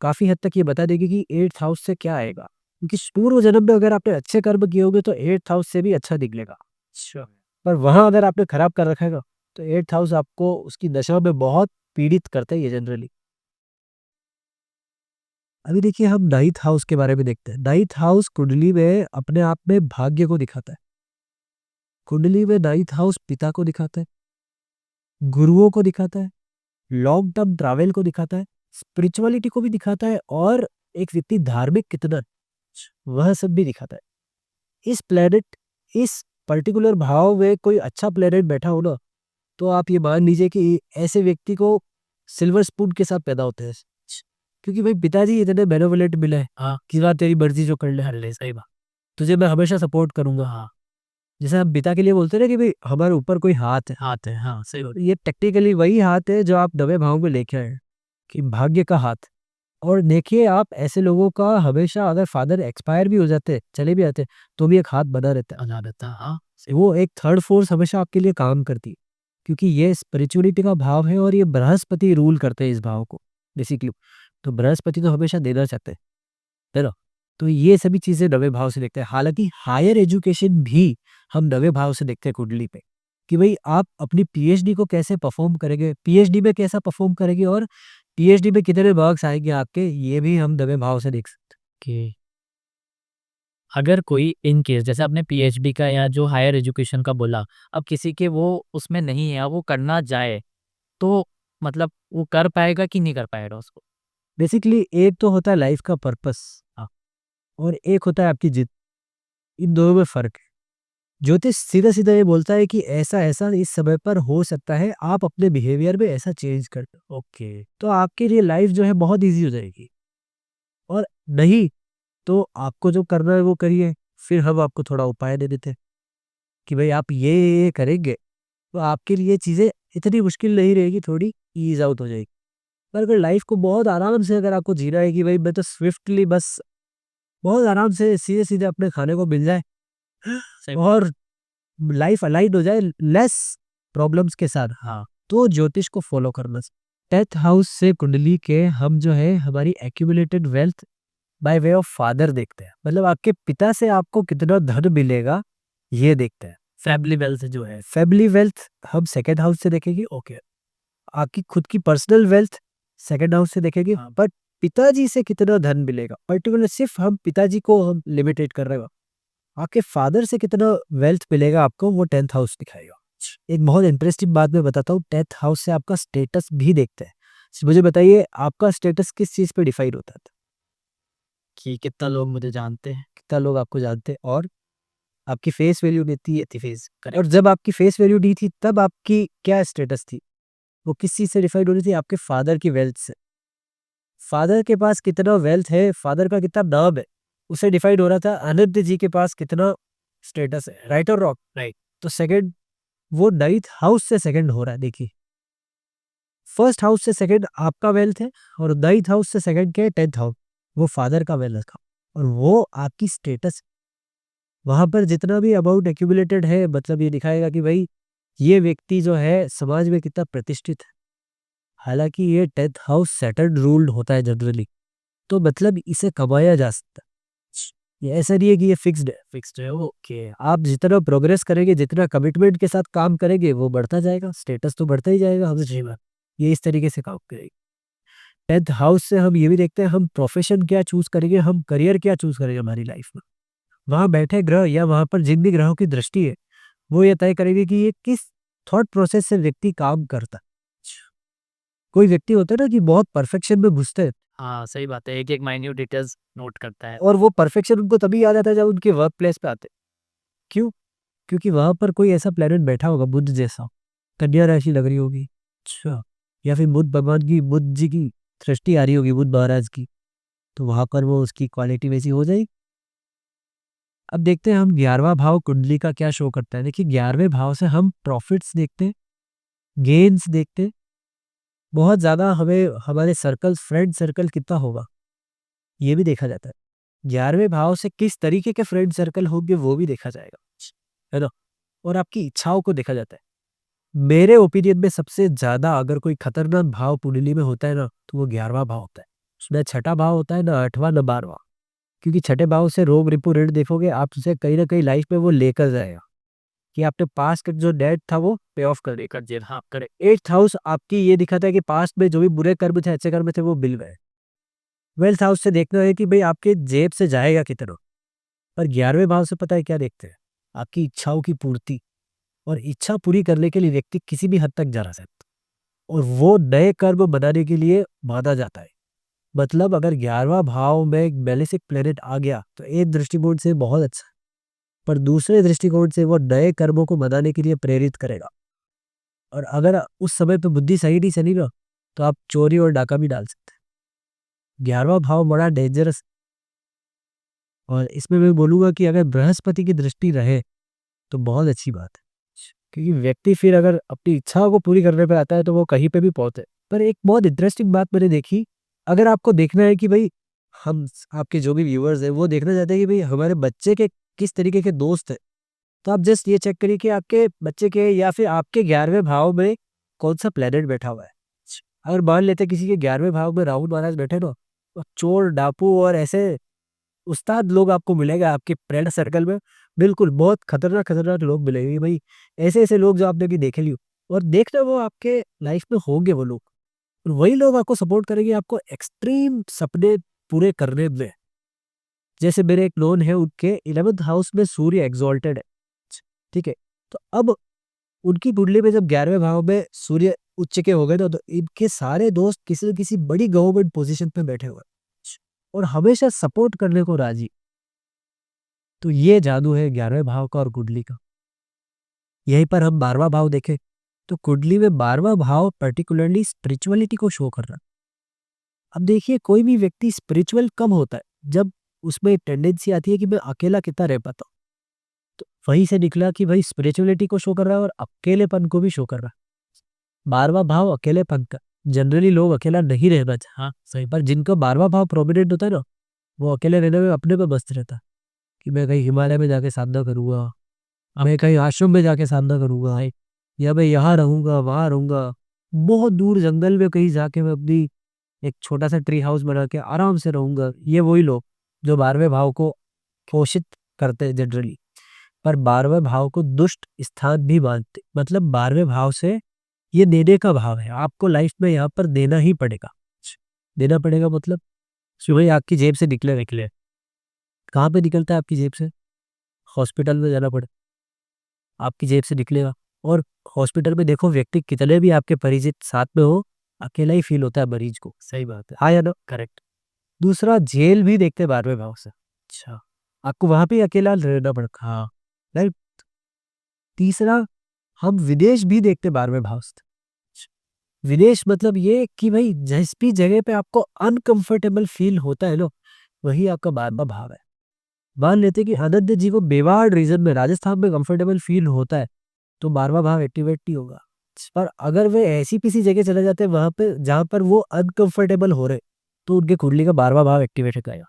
काफी हद तक ये बता देगी कि एट्थ हाउस से क्या आएगा। क्योंकि पूर्व जन्म में अगर आपने अच्छे कर्म किए होंगे तो एट्थ हाउस से भी अच्छा निकलेगा। अच्छा। पर वहां अगर आपने खराब कर रखा है ना, तो एट्थ हाउस आपको उसकी दशा में बहुत पीड़ित करता है ये जनरली। अभी देखिए हम नाइन्थ हाउस के बारे में देखते हैं। नाइन्थ हाउस कुंडली में अपने आप में भाग्य को दिखाता है। कुंडली में नाइन्थ हाउस पिता को दिखाता है, गुरुओं को दिखाता है, लॉन्ग टर्म ट्रैवल को दिखाता है, स्पिरिचुअलिटी को भी दिखाता है, और एक व्यक्ति धार्मिक कितना है, वह सब भी दिखाता है। इस प्लेनेट, इस पर्टिकुलर भाव में कोई अच्छा प्लेनेट बैठा हो ना, तो आप ये मान लीजिए कि ऐसे व्यक्ति को सिल्वर स्पून के साथ पैदा होते हैं। क्योंकि भाई पिताजी इतने बेनोवलेंट मिले हैं हाँ, कि बात तेरी मर्जी जो कर ले, कर ले, सही बात। तुझे मैं हमेशा सपोर्ट करूंगा। हाँ, जैसे हम पिता के लिए बोलते हैं ना कि भाई हमारे ऊपर कोई हाथ है, हाथ है, हाँ सही बात। तो ये टेक्निकली वही हाथ है जो आप नवे भाव में लेके आए हैं, कि भाग्य का हाथ। और देखिए आप ऐसे लोगों का हमेशा, अगर फादर एक्सपायर भी हो जाते, चले भी जाते, तो भी एक हाथ बना रहता बना देता, हाँ। है। वो एक थर्ड फोर्स हमेशा आपके लिए काम करती है। क्योंकि ये स्पिरिचुअलिटी का भाव है और ये बृहस्पति रूल करते हैं इस भाव को बेसिकली। तो बृहस्पति तो हमेशा देना चाहते हैं, है ना? तो ये सभी चीज़ें नवे भाव से देखते हैं। हालाँकि हायर एजुकेशन भी हम नवे भाव से देखते हैं कुंडली पे, कि भई आप अपनी पीएचडी को कैसे परफ़ॉर्म करेंगे, पीएचडी में कैसा परफ़ॉर्म करेंगे और पीएचडी में कितने मार्क्स आएँगे आपके, ये भी हम नवे भाव से देख सकते हैं। कि अगर कोई इन केस जैसे आपने पीएचडी का या जो हायर एजुकेशन का बोला, अब किसी के वो उसमें नहीं है, अब वो करना चाहे, तो मतलब वो कर पाएगा कि नहीं कर पाएगा उसको? बेसिकली एक तो होता है लाइफ़ का पर्पस, हाँ। और एक होता है आपकी जिद। इन दोनों में फ़र्क है। ज्योतिष सीधा-सीधा ये बोलता है कि ऐसा-ऐसा इस समय पर हो सकता है, आप अपने बिहेवियर में ऐसा चेंज कर दो। ओके। तो आपके लिए लाइफ़ जो है बहुत ईज़ी हो जाएगी। और नहीं, तो आपको जो करना है वो करिए, फिर हम आपको थोड़ा उपाय दे देते हैं कि भई आप ये करेंगे, तो आपके लिए चीज़ें इतनी मुश्किल नहीं रहेगी, थोड़ी ईज़ आउट हो जाएगी। पर अगर लाइफ़ को बहुत आराम से अगर आपको जीना है कि भई मैं तो स्विफ्टली बस बहुत आराम से सीधे-सीधे अपने खाने को मिल जाए सही। और लाइफ़ अलाइन्ड हो जाए लेस प्रॉब्लम्स के साथ, हाँ। तो ज्योतिष को फ़ॉलो करना चाहिए। 10th हाउस से कुंडली के हम जो है हमारी accumulated wealth by way of father देखते हैं। मतलब आपके पिता से आपको कितना धन मिलेगा, ये देखते हैं। फैमिली वेल्थ जो है। फैमिली वेल्थ हम सेकंड हाउस से देखेंगे, ओके। आपकी खुद की पर्सनल वेल्थ सेकंड हाउस से देखेंगे, हाँ। बट पिताजी से कितना धन मिलेगा, पर्टिकुलर सिर्फ हम पिताजी को हम लिमिटेड कर रहे हो। आपके फादर से कितना वेल्थ मिलेगा आपको, वो 10th हाउस दिखाएगा। एक बहुत इंटरेस्टिंग बात मैं बताता हूँ, 10th हाउस से आपका स्टेटस भी देखते हैं। मुझे बताइए आपका स्टेटस किस चीज़ पे डिफाइन होता था? कि कितना लोग मुझे जानते हैं। कितना लोग आपको जानते हैं और आपकी फेस वैल्यू कितनी थी फेस, और करेक्ट। जब आपकी फेस वैल्यू दी थी तब आपकी क्या स्टेटस थी? वो किस चीज़ से डिफाइन हो रही थी? आपके फादर की वेल्थ से। फादर के पास कितना वेल्थ है, फादर का कितना नाम है, उससे डिफाइन हो रहा था अनिरुद्ध जी के पास कितना स्टेटस है, राइट और रॉन्ग? राइट। तो सेकंड, वो 9th हाउस से सेकंड हो रहा है, देखिए। फर्स्ट हाउस से सेकंड आपका वेल्थ है और 9th हाउस से सेकंड क्या है? 10th house. वो फादर का वेल्थ का और वो आपकी स्टेटस। वहां पर जितना भी अमाउंट एक्यूमुलेटेड है, मतलब ये दिखाएगा कि भाई ये व्यक्ति जो है समाज में कितना प्रतिष्ठित है। हालांकि ये 10th हाउस सैटर्न रूल्ड होता है जनरली, तो मतलब इसे कमाया जा सकता है। ये ऐसा नहीं है कि ये फिक्स्ड है। फिक्स्ड है। ओके। आप जितना प्रोग्रेस करेंगे, जितना कमिटमेंट के साथ काम करेंगे, वो बढ़ता जाएगा, स्टेटस तो बढ़ता ही जाएगा हमें सही जीवन। बात। ये इस तरीके से काम करेगी। 10th हाउस से हम ये भी देखते हैं हम प्रोफेशन क्या चूज करेंगे, हम करियर क्या चूज करेंगे हमारी लाइफ में। वहां बैठे ग्रह या वहां पर जिन भी ग्रहों की दृष्टि है, वो ये तय करेगी कि ये किस थॉट प्रोसेस से व्यक्ति काम करता है। कोई व्यक्ति होता है ना कि बहुत परफेक्शन में घुसते हैं, हाँ, सही बात है। एक-एक माइन्यूट डिटेल्स नोट करता है। और वो परफेक्शन उनको तभी याद आता है जब उनके वर्क प्लेस पे आते हैं। क्यों? क्योंकि वहां पर कोई ऐसा प्लेनेट बैठा होगा बुध जैसा, कन्या राशि लग रही होगी, अच्छा, या फिर बुध भगवान की, बुध जी की दृष्टि आ रही होगी बुध महाराज की, तो वहां पर वो उसकी क्वालिटी वैसी हो जाएगी। अब देखते हैं हम 11वां भाव कुंडली का क्या शो करता है। देखिए 11वें भाव से हम प्रॉफिट्स देखते हैं, गेन्स देखते हैं। बहुत ज्यादा हमें हमारे सर्कल, फ्रेंड सर्कल कितना होगा, ये भी देखा जाता है। 11वें भाव से किस तरीके के फ्रेंड सर्कल होंगे वो भी देखा जाएगा, है ना? और आपकी इच्छाओं को देखा जाता है। मेरे ओपिनियन में सबसे ज्यादा अगर कोई खतरनाक भाव कुंडली में होता है ना, तो वो 11वां भाव होता है। उसमें छठा भाव होता है, ना 8वां ना 12वां। क्योंकि छठे भाव से रोग रिपू ऋण देखोगे आप, उसे कहीं ना कहीं लाइफ में वो लेकर जाएगा कि आपने पास्ट का जो डेट था वो पे ऑफ कर देगा। जी, हाँ, करेक्ट। 8th हाउस आपकी ये दिखाता है कि पास्ट में जो भी बुरे कर्म थे, अच्छे कर्म थे, वो मिल गए। 12th हाउस से देखना है कि भाई आपके जेब से जाएगा कितना। पर 11वें भाव से पता है क्या देखते हैं? आपकी इच्छाओं की पूर्ति। और इच्छा पूरी करने के लिए व्यक्ति किसी भी हद तक जा सकता है, और वो नए कर्म बनाने के लिए माना जाता है। मतलब अगर 11वां भाव में एक बेलिसिक प्लेनेट आ गया तो एक दृष्टिकोण से बहुत अच्छा है, पर दूसरे दृष्टिकोण से वो नए कर्मों को बनाने के लिए प्रेरित करेगा। और अगर उस समय पे बुद्धि सही नहीं चली ना, तो आप चोरी और डाका भी डाल सकते हैं। 11वां भाव बड़ा डेंजरस। और इसमें मैं बोलूंगा कि अगर बृहस्पति की दृष्टि रहे तो बहुत अच्छी बात है, क्योंकि व्यक्ति फिर अगर अपनी इच्छाओं को पूरी करने पे आता है तो वो कहीं पे भी पहुंचे। पर एक बहुत इंटरेस्टिंग बात मैंने देखी, अगर आपको देखना है कि भाई हम आपके जो भी व्यूअर्स हैं वो देखना चाहते हैं कि भाई हमारे बच्चे के किस तरीके के दोस्त हैं, तो आप जस्ट ये चेक करिए कि आपके बच्चे के या फिर आपके 11वें भाव में कौन सा प्लेनेट बैठा हुआ है। अगर मान लेते किसी के 11वें भाव में राहु महाराज बैठे ना, तो चोर डाकू और ऐसे उस्ताद लोग आपको मिलेंगे आपके फ्रेंड सर्कल में। बिल्कुल बहुत खतरनाक खतरनाक लोग मिलेंगे भाई, ऐसे ऐसे लोग जो आपने भी देखे लियो। और देखना वो आपके लाइफ में होंगे वो लोग, और वही लोग आपको सपोर्ट करेंगे आपको एक्सट्रीम सपने पूरे करने में। जैसे मेरे एक नोन है, उनके 11th हाउस में सूर्य एग्जॉल्टेड है, ठीक है। तो अब उनकी कुंडली में जब 11वें भाव में सूर्य उच्च के हो गए ना, तो इनके सारे दोस्त किसी न किसी बड़ी गवर्नमेंट पोजीशन पे बैठे हुए हैं और हमेशा सपोर्ट करने को राजी। तो ये जादू है 11वें भाव का और कुंडली का। यहीं पर हम 12वां भाव देखें तो कुंडली में 12वां भाव पर्टिकुलरली स्पिरिचुअलिटी को शो कर रहा है। अब देखिए कोई भी व्यक्ति स्पिरिचुअल कम होता है जब उसमें टेंडेंसी आती है कि मैं अकेला कितना रह पाता हूँ। तो वहीं से निकला कि भाई स्पिरिचुअलिटी को शो कर रहा है और अकेलेपन को भी शो कर रहा है। 12वां भाव अकेलेपन का, जनरली लोग अकेला नहीं रहना चाहते। हाँ सही, पर जिनका 12वां भाव प्रोमिनेंट होता है ना, वो अकेले रहने में अपने पे मस्त रहता है कि मैं कहीं हिमालय में जाके साधना करूंगा, मैं कहीं आश्रम में जाके साधना करूंगा, या मैं यहाँ रहूंगा वहां रहूंगा, बहुत दूर जंगल में कहीं जाके मैं अपनी एक छोटा सा ट्री हाउस बना के आराम से रहूंगा। ये वही लोग जो 12वें भाव को पोषित करते हैं जनरली। पर 12वें भाव को दुष्ट स्थान भी मानते, मतलब 12वें भाव से ये देने का भाव है, आपको लाइफ में यहाँ पर देना ही पड़ेगा। देना पड़ेगा मतलब सुबह आपकी जेब से निकले निकले, कहाँ पे निकलता है आपकी जेब से? हॉस्पिटल में जाना पड़े, आपकी जेब से निकलेगा। और हॉस्पिटल में देखो व्यक्ति कितने भी आपके परिचित साथ में हो, अकेला ही फील होता है मरीज को। सही बात है, हाँ या ना? करेक्ट। दूसरा, जेल भी देखते हैं 12वें भाव से। अच्छा, आपको वहां पे अकेला रहना पड़ता, हाँ राइट। तीसरा, हम विदेश भी देखते 12वें भाव से। विदेश मतलब ये कि भाई जिस भी जगह पे आपको अनकंफर्टेबल फील होता है लो, वही आपका 12वां भाव है। मान लेते कि आनंद जी को मेवाड़ रीजन में राजस्थान में कंफर्टेबल फील होता है, तो 12वां भाव एक्टिवेट नहीं होगा। पर अगर वे ऐसी किसी जगह चले जाते हैं वहां पे जहां पर वो अनकंफर्टेबल हो रहे, तो उनके कुंडली का 12वां भाव एक्टिवेट हो जाएगा।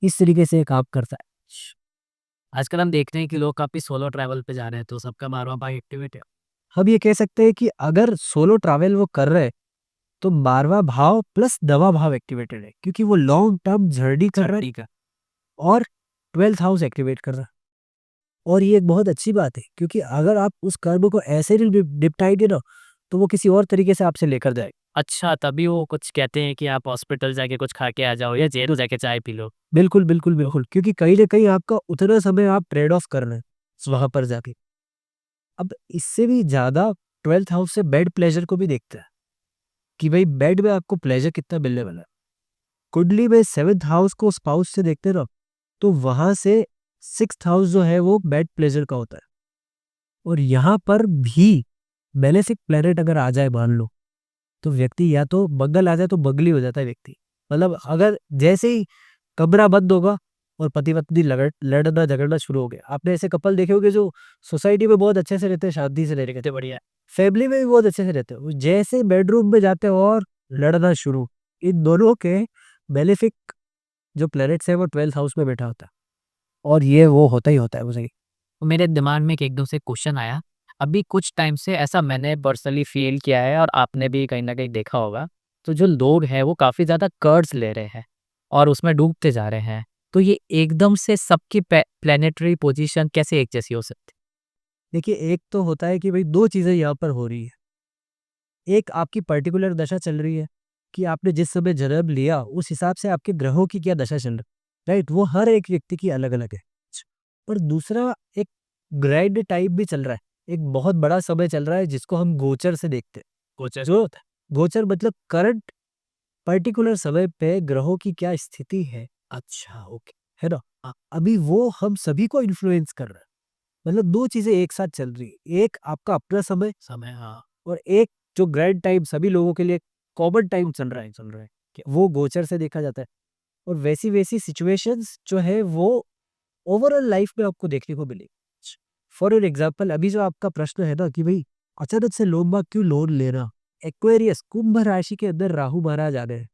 इस तरीके से काम करता है। आजकल हम देखते हैं कि लोग काफ़ी सोलो ट्रैवल पे जा रहे हैं, तो सबका 12वां भाव एक्टिवेट है। हम ये कह सकते हैं कि अगर सोलो ट्रैवल वो कर रहे हैं तो 12वां भाव प्लस 10वां भाव एक्टिवेटेड है, क्योंकि वो लॉन्ग टर्म जर्नी कर रहा है। ठीक है। और 12th हाउस एक्टिवेट कर रहा है। और ये एक बहुत अच्छी बात है, क्योंकि अगर आप उस कर्म को ऐसे निपटाएंगे ना, तो वो किसी और तरीके से आपसे लेकर जाएगा। अच्छा, तभी वो कुछ कहते हैं कि आप हॉस्पिटल जाके कुछ खा के आ जाओ या जेल जाके चाय पी लो। बिल्कुल बिल्कुल बिल्कुल, क्योंकि कहीं ना कहीं आपका उतना समय आप ट्रेड ऑफ कर रहे हैं वहां पर जाके। अब इससे भी ज्यादा 12th हाउस से बेड प्लेजर को भी देखते हैं कि भाई बेड में आपको प्लेजर कितना मिलने वाला है। कुंडली में 7th हाउस को स्पाउस से देखते रहो, तो वहां से 6th हाउस जो है वो बेड प्लेजर का होता है। और यहाँ पर भी बेलेसिक प्लेनेट अगर आ जाए मान लो, तो व्यक्ति या तो बगल आ जाए तो बगली हो जाता है व्यक्ति। मतलब अगर जैसे ही कमरा बंद होगा और पति पत्नी लड़ना झगड़ना शुरू हो गया। आपने ऐसे कपल देखे होंगे जो सोसाइटी में बहुत अच्छे से रहते हैं, शांति से रह रहते बढ़िया, फैमिली में भी बहुत अच्छे से रहते हैं, वो जैसे बेडरूम में जाते हैं और लड़ना शुरू। इन दोनों के बेनिफिक जो प्लैनेट्स है वो 12th हाउस में बैठा होता है, और ये वो होता ही होता है मुझे। तो मेरे दिमाग में एक एकदम से क्वेश्चन आया। अभी कुछ टाइम से ऐसा मैंने पर्सनली फील किया है और आपने भी कहीं न कहीं देखा होगा। तो जो लोग हैं वो काफ़ी ज़्यादा कर्ज़ ले रहे हैं और उसमें डूबते जा रहे हैं। तो ये एकदम से सबकी प्लैनेटरी पोज़ीशन कैसे एक जैसी हो सकती है? देखिए एक तो होता है कि भाई दो चीजें यहाँ पर हो रही है। एक आपकी पर्टिकुलर दशा चल रही है कि आपने जिस समय जन्म लिया उस हिसाब से आपके ग्रहों की क्या दशा चल रही है, राइट। वो हर एक व्यक्ति की अलग अलग है। पर दूसरा एक ग्रैंड टाइप भी चल रहा है, एक बहुत बड़ा समय चल रहा है जिसको हम गोचर से देखते हैं। गोचर जो होता है, गोचर मतलब करंट पर्टिकुलर समय पे ग्रहों की क्या स्थिति है। अच्छा ओके, है ना। अभी वो हम सभी को इन्फ्लुएंस कर रहा है। मतलब दो चीजें एक साथ चल रही है, एक आपका अपना समय समय, हाँ। और एक जो ग्रैंड टाइम सभी लोगों के लिए कॉमन टाइम चल रहा है कि वो गोचर से देखा जाता है। और वैसी वैसी सिचुएशंस जो है वो ओवरऑल लाइफ में आपको देखने को मिलेगी। फॉर एन एग्जाम्पल, अभी जो आपका प्रश्न है ना कि भाई अचानक से लोग क्यों लोन लेना, एक्वेरियस कुंभ राशि के अंदर राहु महाराज आ रहे हैं।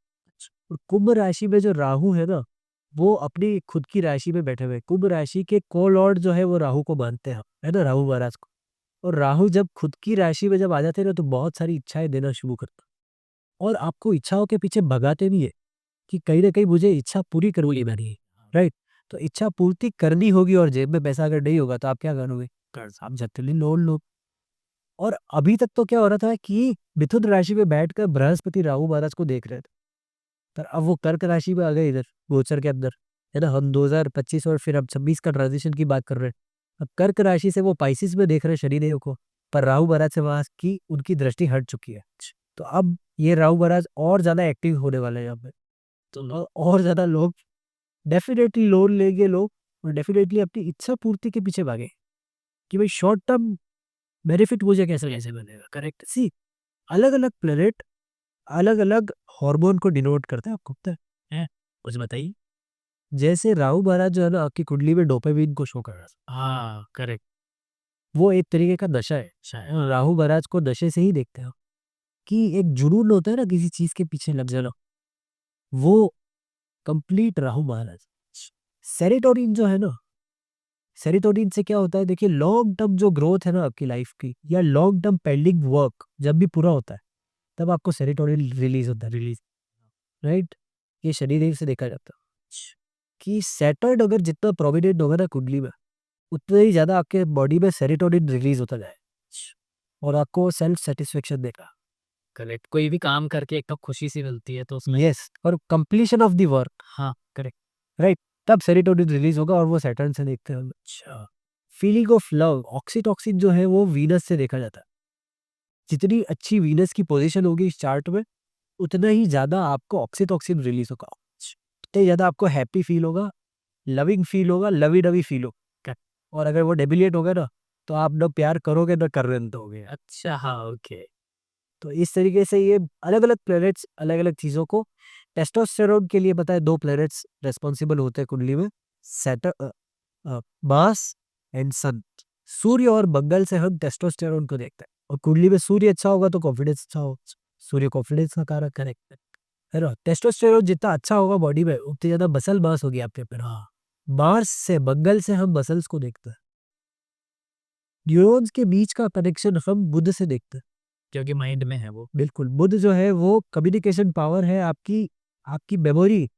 और कुंभ राशि में जो राहु है ना, वो अपनी खुद की राशि में बैठे हुए, कुंभ राशि के को-लॉर्ड जो है वो राहु को मानते हैं, है ना? राहु महाराज को। और राहु जब खुद की राशि में जब आ जाते हैं ना तो बहुत सारी इच्छाएँ देना शुरू करता है और आपको इच्छाओं के पीछे भगाते भी है कि कहीं न कहीं मुझे इच्छा पूरी करनी है मेरी, राइट? तो इच्छा पूर्ति करनी होगी और जेब में पैसा अगर नहीं होगा तो आप क्या करोगे? कर्ज़ आप झटली लोन लो। और अभी तक तो क्या हो रहा था कि मिथुन राशि में बैठकर बृहस्पति राहु महाराज को देख रहे थे। पर अब वो कर्क राशि में आ गए इधर गोचर के अंदर, है ना? हम 2025 और फिर अब 26 का ट्रांज़िशन की बात कर रहे हैं। अब कर्क राशि से वो पाइसेस में देख रहे हैं शनिदेव को, पर राहु महाराज से वहाँ की उनकी दृष्टि हट चुकी है। तो अब ये राहु महाराज और ज़्यादा एक्टिव होने वाले हैं यहाँ पे। तो और ज़्यादा लोग डेफ़िनेटली लोन लेंगे लोग और डेफ़िनेटली अपनी इच्छा पूर्ति के पीछे भागे कि भाई शॉर्ट टर्म बेनिफिट मुझे कैसे कैसे मिलेगा, करेक्ट? सी अलग-अलग प्लैनेट अलग-अलग हार्मोन को डिनोट करते हैं, आपको पता है? हैं? मुझे बताइए। जैसे राहु महाराज जो है ना आपकी कुंडली में डोपामिन को शो कर रहा था। हाँ, करेक्ट। वो एक तरीके का नशा है शायद। राहु महाराज को नशे से ही देखते हो कि एक जुनून होता है ना किसी चीज़ के पीछे लग जाना, वो कंप्लीट राहु महाराज। सेरोटोनिन जो है ना, सेरोटोनिन से क्या होता है देखिए लॉन्ग टर्म जो ग्रोथ है ना आपकी लाइफ की या लॉन्ग टर्म पेंडिंग वर्क जब भी पूरा होता है, तब आपको सेरोटोनिन रिलीज़ होता है, राइट? ये शनिदेव से देखा जाता है कि सैटर्न अगर जितना प्रोमिनेंट होगा ना कुंडली में, उतना ही ज़्यादा आपके बॉडी में सेरोटोनिन रिलीज़ होता जाए और आपको सेल्फ सैटिस्फैक्शन देगा। करेक्ट, कोई भी काम करके एक तो खुशी सी मिलती है तो उसमें यस और कंप्लीशन ऑफ द वर्क, हाँ, करेक्ट। राइट? तब सेरोटोनिन रिलीज़ होगा और वो सैटर्न से देखते हैं हम। अच्छा। फीलिंग ऑफ लव, ऑक्सीटॉसिन जो है वो वीनस से देखा जाता है। जितनी अच्छी वीनस की पोज़ीशन होगी इस चार्ट में, उतना ही ज़्यादा आपको ऑक्सीटॉसिन रिलीज़ होगा। उतने ज़्यादा आपको हैप्पी फ़ील होगा, लविंग फ़ील होगा, लवी-डवी फ़ील होगा। और अगर वो डेबिलिएट हो गया ना, तो आप ना प्यार करोगे ना करने दोगे। अच्छा, हाँ, ओके। तो इस तरीके से ये अलग-अलग प्लैनेट्स अलग-अलग चीज़ों को टेस्टोस्टेरोन के लिए पता है 2 प्लैनेट्स रिस्पॉन्सिबल होते हैं कुंडली में, मार्स एंड सन। सूर्य और मंगल से हम टेस्टोस्टेरोन को देखते हैं और कुंडली में सूर्य अच्छा होगा तो कॉन्फिडेंस अच्छा होगा। सूर्य कॉन्फिडेंस का कारक करेक्ट है ना? टेस्टोस्टेरोन जितना अच्छा होगा बॉडी में उतनी ज़्यादा मसल मास होगी आपके अंदर। हाँ, मार्स से मंगल से हम मसल्स को देखते हैं। न्यूरॉन्स के बीच का कनेक्शन हम बुध से देखते हैं। क्योंकि माइंड में है वो। बिल्कुल, बुध जो है वो कम्युनिकेशन पावर है आपकी आपकी मेमोरी,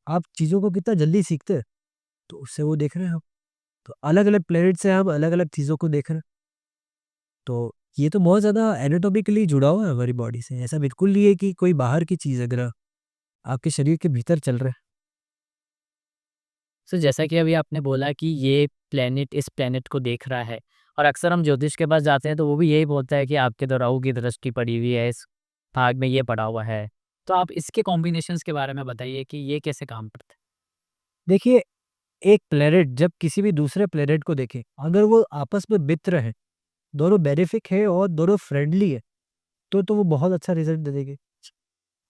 आप चीज़ों को कितना जल्दी सीखते हैं, तो उससे वो देख रहे हैं हम। तो अलग-अलग प्लैनेट से हम अलग-अलग चीज़ों को देख रहे हैं। तो ये तो बहुत ज़्यादा एनाटॉमिकली जुड़ा हुआ है हमारी बॉडी से। ऐसा बिल्कुल नहीं है कि कोई बाहर की चीज़ है ग्रह, आपके शरीर के भीतर चल रहा है। सो जैसा कि अभी आपने बोला कि ये प्लेनेट इस प्लेनेट को देख रहा है और अक्सर हम ज्योतिष के पास जाते हैं तो वो भी यही बोलता है कि आपके तो राहु की दृष्टि पड़ी हुई है, इस भाग में ये पड़ा हुआ है। तो आप इसके कॉम्बिनेशंस के बारे में बताइए कि ये कैसे काम करते हैं? देखिए, एक प्लैनेट जब किसी भी दूसरे प्लैनेट को देखे, अगर वो आपस में मित्र हैं, दोनों बेनिफिक है और दोनों फ्रेंडली है, तो वो बहुत अच्छा रिज़ल्ट दे देंगे।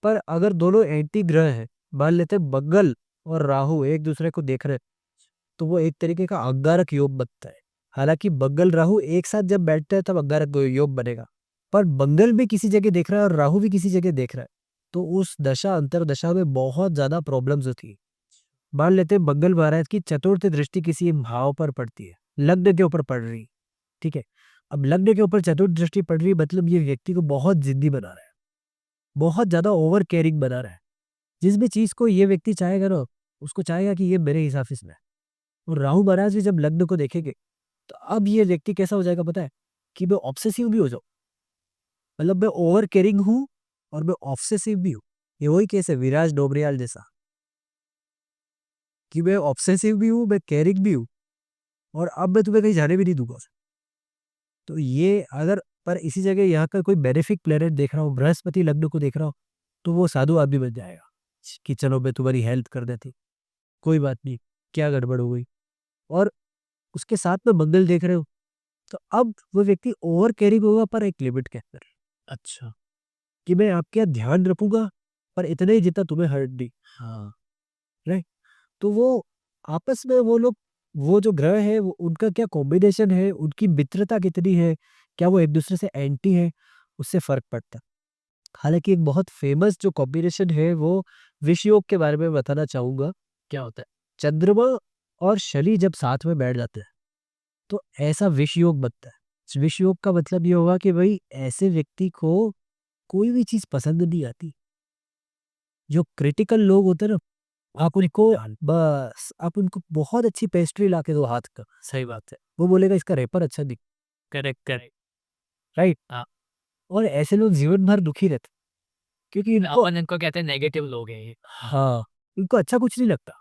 पर अगर दोनों एंटी ग्रह हैं, मान लेते हैं मंगल और राहु एक-दूसरे को देख रहे हैं, तो वो एक तरीके का अंगारक योग बनता है। हालाँकि मंगल राहु एक साथ जब बैठते हैं तब अंगारक योग बनेगा। पर मंगल भी किसी जगह देख रहा है और राहु भी किसी जगह देख रहा है, तो उस दशा अंतर्दशा में बहुत ज़्यादा प्रॉब्लम्स होती है। मान लेते हैं मंगल महाराज की चतुर्थ दृष्टि किसी भाव पर पड़ती है, लग्न के ऊपर पड़ रही है, ठीक है? अब लग्न के ऊपर चतुर्थ दृष्टि पड़ रही है मतलब ये व्यक्ति को बहुत ज़िद्दी बना रहा है, बहुत ज़्यादा ओवर केयरिंग बना रहा है। जिस भी चीज़ को ये व्यक्ति चाहेगा ना, उसको चाहेगा कि ये मेरे हिसाब से इसमें है। और राहु महाराज भी जब लग्न को देखेंगे, तो अब ये व्यक्ति कैसा हो जाएगा पता है? कि मैं ऑब्सेसिव भी हो जाऊँ। मतलब मैं ओवर केयरिंग हूँ और मैं ऑब्सेसिव भी हूँ। ये वही केस है विराज डोबरियाल जैसा, कि मैं ऑब्सेसिव भी हूँ, मैं केयरिंग भी हूँ और अब मैं तुम्हें कहीं जाने भी नहीं दूँगा। तो ये अगर पर इसी जगह यहाँ का कोई बेनिफिक प्लैनेट देख रहा हूँ, बृहस्पति लग्न को देख रहा हूँ, तो वो साधु आदमी बन जाएगा कि चलो मैं तुम्हारी हेल्प कर देती, कोई बात नहीं, क्या गड़बड़ हो गई? और उसके साथ में मंगल देख रहे हो, तो अब वो व्यक्ति ओवर केयरिंग होगा पर एक लिमिट के अंदर, अच्छा। कि मैं आपका ध्यान रखूँगा, पर इतना ही जितना तुम्हें हर्ट नहीं। हाँ, राइट? तो वो आपस में वो लोग वो जो ग्रह है वो उनका क्या कॉम्बिनेशन है, उनकी मित्रता कितनी है, क्या वो एक-दूसरे से एंटी है, उससे फ़र्क पड़ता है। हालाँकि एक बहुत फ़ेमस जो कॉम्बिनेशन है वो विष योग के बारे में बताना चाहूँगा। क्या होता है? चंद्रमा और शनि जब साथ में बैठ जाते हैं तो ऐसा विष योग बनता है। इस विष योग का मतलब ये होगा कि भाई ऐसे व्यक्ति को कोई भी चीज पसंद नहीं आती। जो क्रिटिकल लोग होते हैं ना, आप उनको बस आप उनको बहुत अच्छी पेस्ट्री ला के दो हाथ का, सही बात है। वो बोलेगा इसका रेपर अच्छा दिख, करेक्ट, करेक्ट। राइट। हाँ, और ऐसे लोग जीवन भर दुखी रहते क्योंकि इनको, अपन इनको कहते हैं नेगेटिव लोग हैं ये। हाँ, इनको अच्छा कुछ नहीं लगता।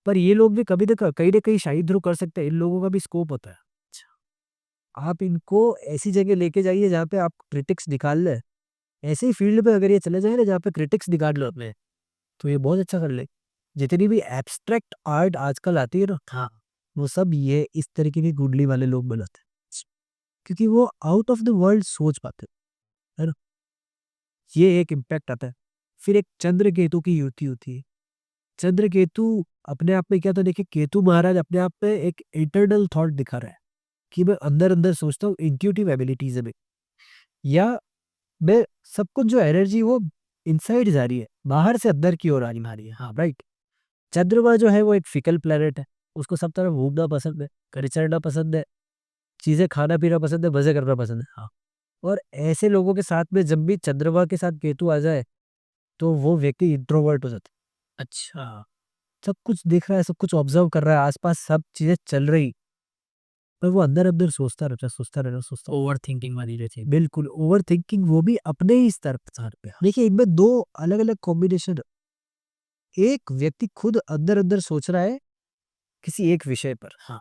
पर ये लोग भी कभी ना कहीं शाही ध्रुव कर सकते हैं, इन लोगों का भी स्कोप होता है। आप इनको ऐसी जगह लेके जाइए जहाँ पे आप क्रिटिक्स निकाल ले, ऐसे ही फील्ड पे अगर ये चले जाए ना जहाँ पे क्रिटिक्स निकाल लो अपने, तो ये बहुत अच्छा कर ले। जितनी भी एब्स्ट्रैक्ट आर्ट आजकल आती है ना, हाँ, वो सब ये इस तरीके की कुंडली वाले लोग बनाते हैं, क्योंकि वो आउट ऑफ द वर्ल्ड सोच पाते हैं, है ना। ये एक इम्पैक्ट आता है। फिर एक चंद्र केतु की युति होती है। चंद्र केतु अपने आप में क्या, तो देखिए केतु महाराज अपने आप में एक इंटरनल थॉट दिखा रहा है कि मैं अंदर अंदर सोचता हूँ, इंट्यूटिव एबिलिटीज है मेरी, या मैं सब कुछ जो एनर्जी वो इनसाइड जा रही है, बाहर से अंदर की ओर आ रही है। हाँ, राइट। चंद्रमा जो है वो एक फिकल प्लेनेट है, उसको सब तरफ घूमना पसंद है, चढ़ना पसंद है, चीजें खाना पीना पसंद है, मजे करना पसंद है। हाँ, और ऐसे लोगों के साथ में जब भी चंद्रमा के साथ केतु आ जाए तो वो व्यक्ति इंट्रोवर्ट हो जाता अच्छा। है। सब कुछ देख रहा है, सब कुछ ऑब्जर्व कर रहा है, आसपास सब चीजें चल रही, पर वो अंदर अंदर सोचता रहता है, सोचता रहता है, सोचता। ओवर थिंकिंग वाली जो थी। बिल्कुल ओवर थिंकिंग, वो भी अपने ही स्तर पे। देखिए इनमें दो अलग अलग कॉम्बिनेशन। एक व्यक्ति खुद अंदर अंदर सोच रहा है किसी एक विषय पर, हाँ,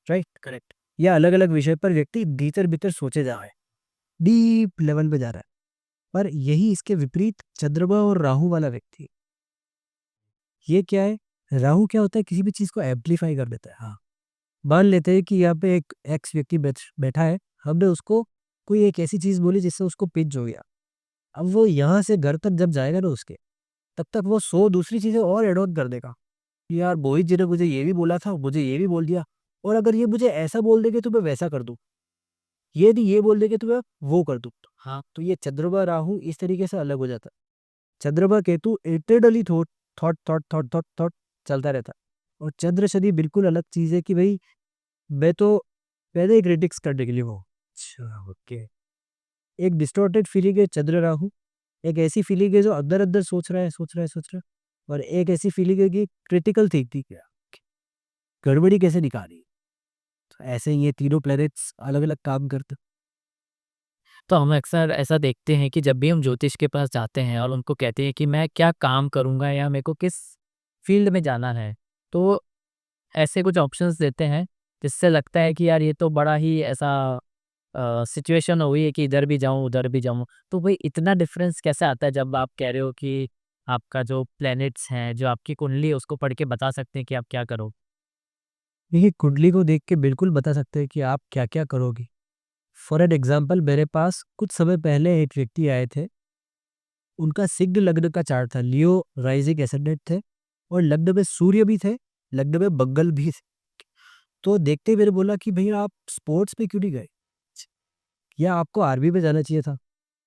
राइट, करेक्ट। या अलग अलग विषय पर व्यक्ति भीतर भीतर सोचे जा रहा है, डीप लेवल पे जा रहा है। पर यही इसके विपरीत चंद्रमा और राहु वाला व्यक्ति, ये क्या है, राहु क्या होता है, किसी भी चीज को एम्पलीफाई कर देता है। हाँ, मान लेते हैं कि यहाँ पे एक एक्स व्यक्ति बैठा है, हमने उसको कोई एक ऐसी चीज बोली जिससे उसको पिंच हो गया। अब वो यहाँ से घर तक जब जाएगा ना उसके, तब तक वो 100 दूसरी चीजें और एड ऑन कर देगा कि यार मोहित जी ने मुझे ये भी बोला था, मुझे ये भी बोल दिया, और अगर ये मुझे ऐसा बोल देंगे तो मैं वैसा कर दूं, ये नहीं ये बोल देंगे तो मैं वो कर दूं। हाँ, तो ये चंद्रमा राहु इस तरीके से अलग हो जाता है। चंद्रमा Ketu eternally thought thought thought thought thought thought चलता रहता है। और चंद्र शनि बिल्कुल अलग चीज है कि भाई मैं तो पहले ही क्रिटिक्स करने के लिए वो, अच्छा ओके। एक डिस्टॉर्टेड फीलिंग है चंद्र राहु, एक ऐसी फीलिंग है जो अंदर अंदर सोच रहा है, सोच रहा है, सोच रहा है, और एक ऐसी फीलिंग है कि क्रिटिकल थिंकिंग क्या, गड़बड़ी कैसे निकाली। तो ऐसे ही ये तीनों प्लैनेट्स अलग अलग काम करते तो हम अक्सर ऐसा देखते हैं कि जब भी हम ज्योतिष के पास जाते हैं और उनको कहते हैं कि मैं क्या काम करूँगा या मेरे को किस फील्ड में जाना है, तो ऐसे कुछ ऑप्शंस देते हैं, जिससे लगता है कि यार ये तो बड़ा ही ऐसा सिचुएशन हो गई है कि इधर भी जाऊँ, उधर भी जाऊँ। तो भाई इतना डिफ़रेंस कैसे आता है जब आप कह रहे हो कि आपका जो प्लैनेट्स हैं, जो आपकी कुंडली है, उसको पढ़ के बता सकते हैं कि आप क्या करोगे? देखिए कुंडली को देख के बिल्कुल बता सकते हैं कि आप क्या क्या करोगे। फॉर एन एग्जाम्पल, मेरे पास कुछ समय पहले एक व्यक्ति आए थे, उनका सिग्ध लग्न का चार्ट था, लियो राइजिंग एसेंडेंट थे, और लग्न में सूर्य भी थे, लग्न में मंगल भी थे। तो देखते ही मैंने बोला कि भैया आप स्पोर्ट्स में क्यों नहीं गए, या आपको आर्मी में जाना चाहिए था।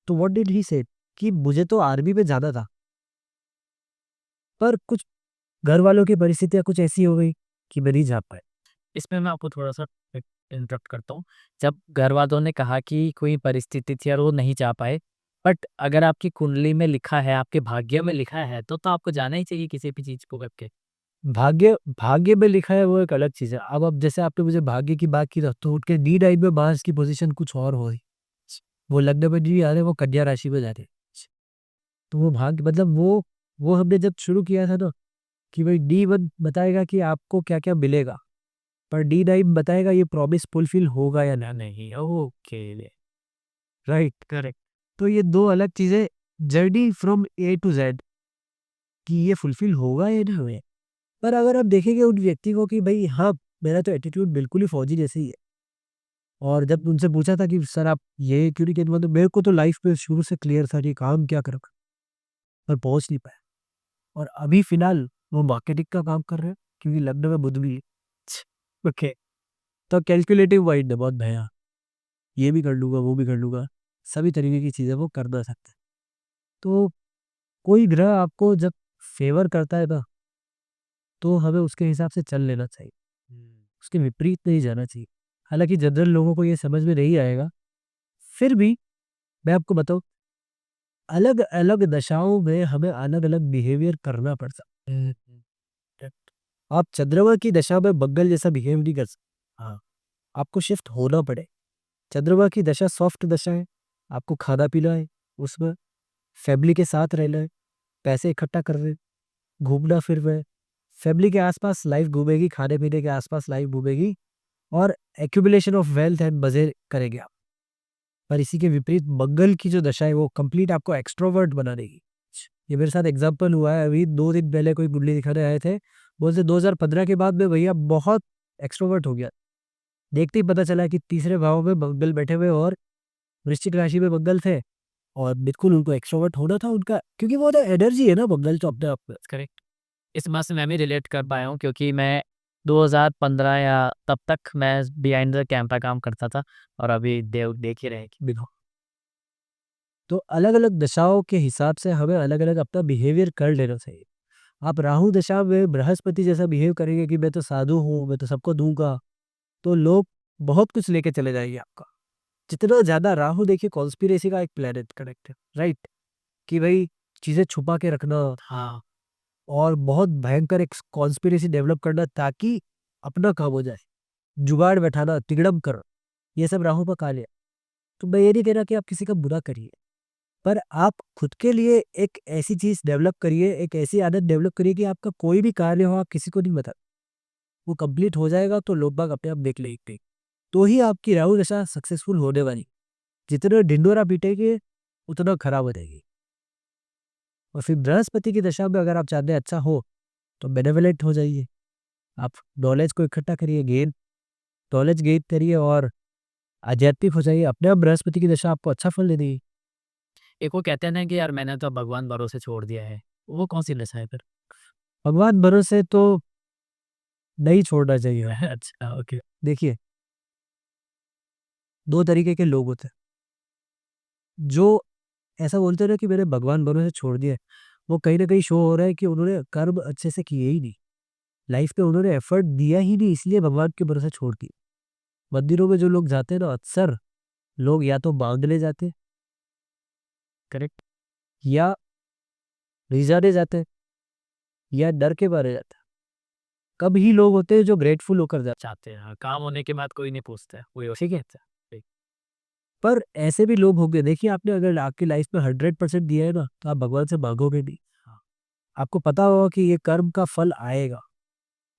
तो व्हाट डिड ही सेड कि मुझे तो आर्मी में जाना था, पर कुछ घर वालों की परिस्थितियां कुछ ऐसी हो गई कि मैं नहीं जा पाया। इसमें मैं आपको थोड़ा-सा इंटरप्ट करता हूँ। जब घरवालों ने कहा कि कोई परिस्थिति थी और वो नहीं जा पाए, बट अगर आपकी कुंडली में लिखा है, आपके भाग्य में लिखा है, तो आपको जाना ही चाहिए किसी भी चीज़ को करके। भाग्य भाग्य में लिखा है वो एक अलग चीज है। अब जैसे आपने मुझे भाग्य की बात की तो उठ के डी टाइप में मार्स की पोजीशन कुछ और हो रही, वो लग्न में नहीं आ रहे, वो कन्या राशि में जा रहे। तो वो भाग्य मतलब वो हमने जब शुरू किया था ना कि भाई डी वन बताएगा कि आपको क्या क्या मिलेगा, पर डी नाइन बताएगा ये प्रॉमिस फुलफिल होगा या ना नहीं। Okay, right, correct. तो ये दो अलग चीजें, journey from A to Z, कि ये फुलफिल होगा या ना होगा। पर अगर आप देखेंगे उन व्यक्ति को कि भाई हाँ, मेरा तो एटीट्यूड बिल्कुल ही फौजी जैसे ही है, और जब उनसे पूछा था कि सर आप ये क्यों नहीं कहते, तो मेरे को तो लाइफ में शुरू से क्लियर था कि काम क्या करूँ, पर पहुंच नहीं पाया। और अभी फिलहाल वो मार्केटिंग का काम कर रहे हैं क्योंकि लखनऊ में बुध भी है। ओके, तो कैलकुलेटिव माइंड है बहुत भैया, ये भी कर लूंगा वो भी कर लूंगा, सभी तरीके की चीजें वो कर ना सकते। तो कोई ग्रह आपको जब फेवर करता है ना, तो हमें उसके हिसाब से चल लेना चाहिए, उसके विपरीत नहीं जाना चाहिए। हालाँकि जनरल लोगों को ये समझ में नहीं आएगा, फिर भी मैं आपको बताऊँ, अलग-अलग दशाओं में हमें अलग-अलग बिहेवियर करना पड़ता है। आप चंद्रमा की दशा में बग्गल जैसा बिहेव नहीं कर सकते। हाँ, आपको शिफ्ट होना पड़े। चंद्रमा की दशा सॉफ्ट दशा है, आपको खाना-पीना है, उसमें फैमिली के साथ रहना है, पैसे इकट्ठा कर रहे हैं, घूमना-फिरना है, फैमिली के आस-पास लाइफ घूमेगी, खाने-पीने के आस-पास लाइफ घूमेगी और एक्यूमुलेशन ऑफ वेल्थ एंड मज़े करेंगे आप। पर इसी के विपरीत मंगल की जो दशा है वो कंप्लीट आपको एक्सट्रोवर्ट बना देगी। ये मेरे साथ एग्जांपल हुआ है, अभी 2 दिन पहले कोई कुंडली दिखाने आए थे, बोलते 2015 के बाद में भैया बहुत एक्सट्रोवर्ट हो गया। देखते ही पता चला कि तीसरे भाव में मंगल बैठे हुए और वृश्चिक राशि में मंगल थे और बिल्कुल उनको एक्सट्रोवर्ट होना था उनका, क्योंकि वो तो एनर्जी है ना मंगल तो अपने आप में। करेक्ट। इस बात से मैं भी रिलेट कर पाया हूँ क्योंकि मैं 2015 या तब तक मैं बिहाइंड द कैमरा काम करता था और अभी देख ही रहे हैं कि बिल्कुल। तो अलग-अलग दशाओं के हिसाब से हमें अलग-अलग अपना बिहेवियर कर लेना चाहिए। आप राहु दशा में बृहस्पति जैसा बिहेव करेंगे कि मैं तो साधु हूँ, मैं तो सबको दूँगा, तो लोग बहुत कुछ लेके चले जाएँगे आपका। जितना ज़्यादा राहु देखिए कॉन्स्पिरेसी का एक प्लैनेट करेक्ट है, राइट? कि भई चीज़ें छुपा के रखना, हाँ, और बहुत भयंकर एक कॉन्स्पिरेसी डेवलप करना ताकि अपना काम हो जाए। जुगाड़ बैठाना, तिगड़म करना, ये सब राहु का कार्य है। तो मैं ये नहीं कह रहा कि आप किसी का बुरा करिए, पर आप खुद के लिए एक ऐसी चीज़ डेवलप करिए, एक ऐसी आदत डेवलप करिए कि आपका कोई भी कार्य हो आप किसी को नहीं बता, वो कंप्लीट हो जाएगा तो लोग बाग अपने आप देख लेंगे। तो ही आपकी राहु दशा सक्सेसफुल होने वाली। जितना ढिंढोरा पीटेंगे, उतना खराब हो जाएगी। और फिर बृहस्पति की दशा में अगर आप चाहते हैं अच्छा हो, तो बेनेवोलेंट हो जाइए। आप नॉलेज को इकट्ठा करिए, नॉलेज गेन करिए और आध्यात्मिक हो जाइए। अपने आप बृहस्पति की दशा आपको अच्छा फल दे देगी। एक वो कहते हैं ना कि यार मैंने तो भगवान भरोसे छोड़ दिया है, वो कौन-सी नशा है फिर? भगवान भरोसे तो नहीं छोड़ना चाहिए। अच्छा, ओके। देखिए, 2 तरीके के लोग होते हैं। जो ऐसा बोलते हैं ना कि मैंने भगवान भरोसे छोड़ दिया है, वो कहीं न कहीं शो हो रहा है कि उन्होंने कर्म अच्छे से किए ही नहीं। लाइफ में उन्होंने एफर्ट दिया ही नहीं, इसलिए भगवान के भरोसे छोड़ दिए। मंदिरों में जो लोग जाते हैं ना, अक्सर लोग या तो मांगने जाते हैं, करेक्ट? या रिझाने जाते हैं, या डर के मारे जाते हैं। कम ही लोग होते हैं जो ग्रेटफुल होकर जाते चाहते हैं, हाँ, काम होने के बाद कोई नहीं पूछता है, वही हैं, ठीक है? होता है। ठीक। पर ऐसे भी लोग होंगे, देखिए आपने अगर आपकी लाइफ में 100% दिया है ना, तो आप भगवान से मांगोगे नहीं। हाँ, आपको पता होगा कि ये कर्म का फल आएगा।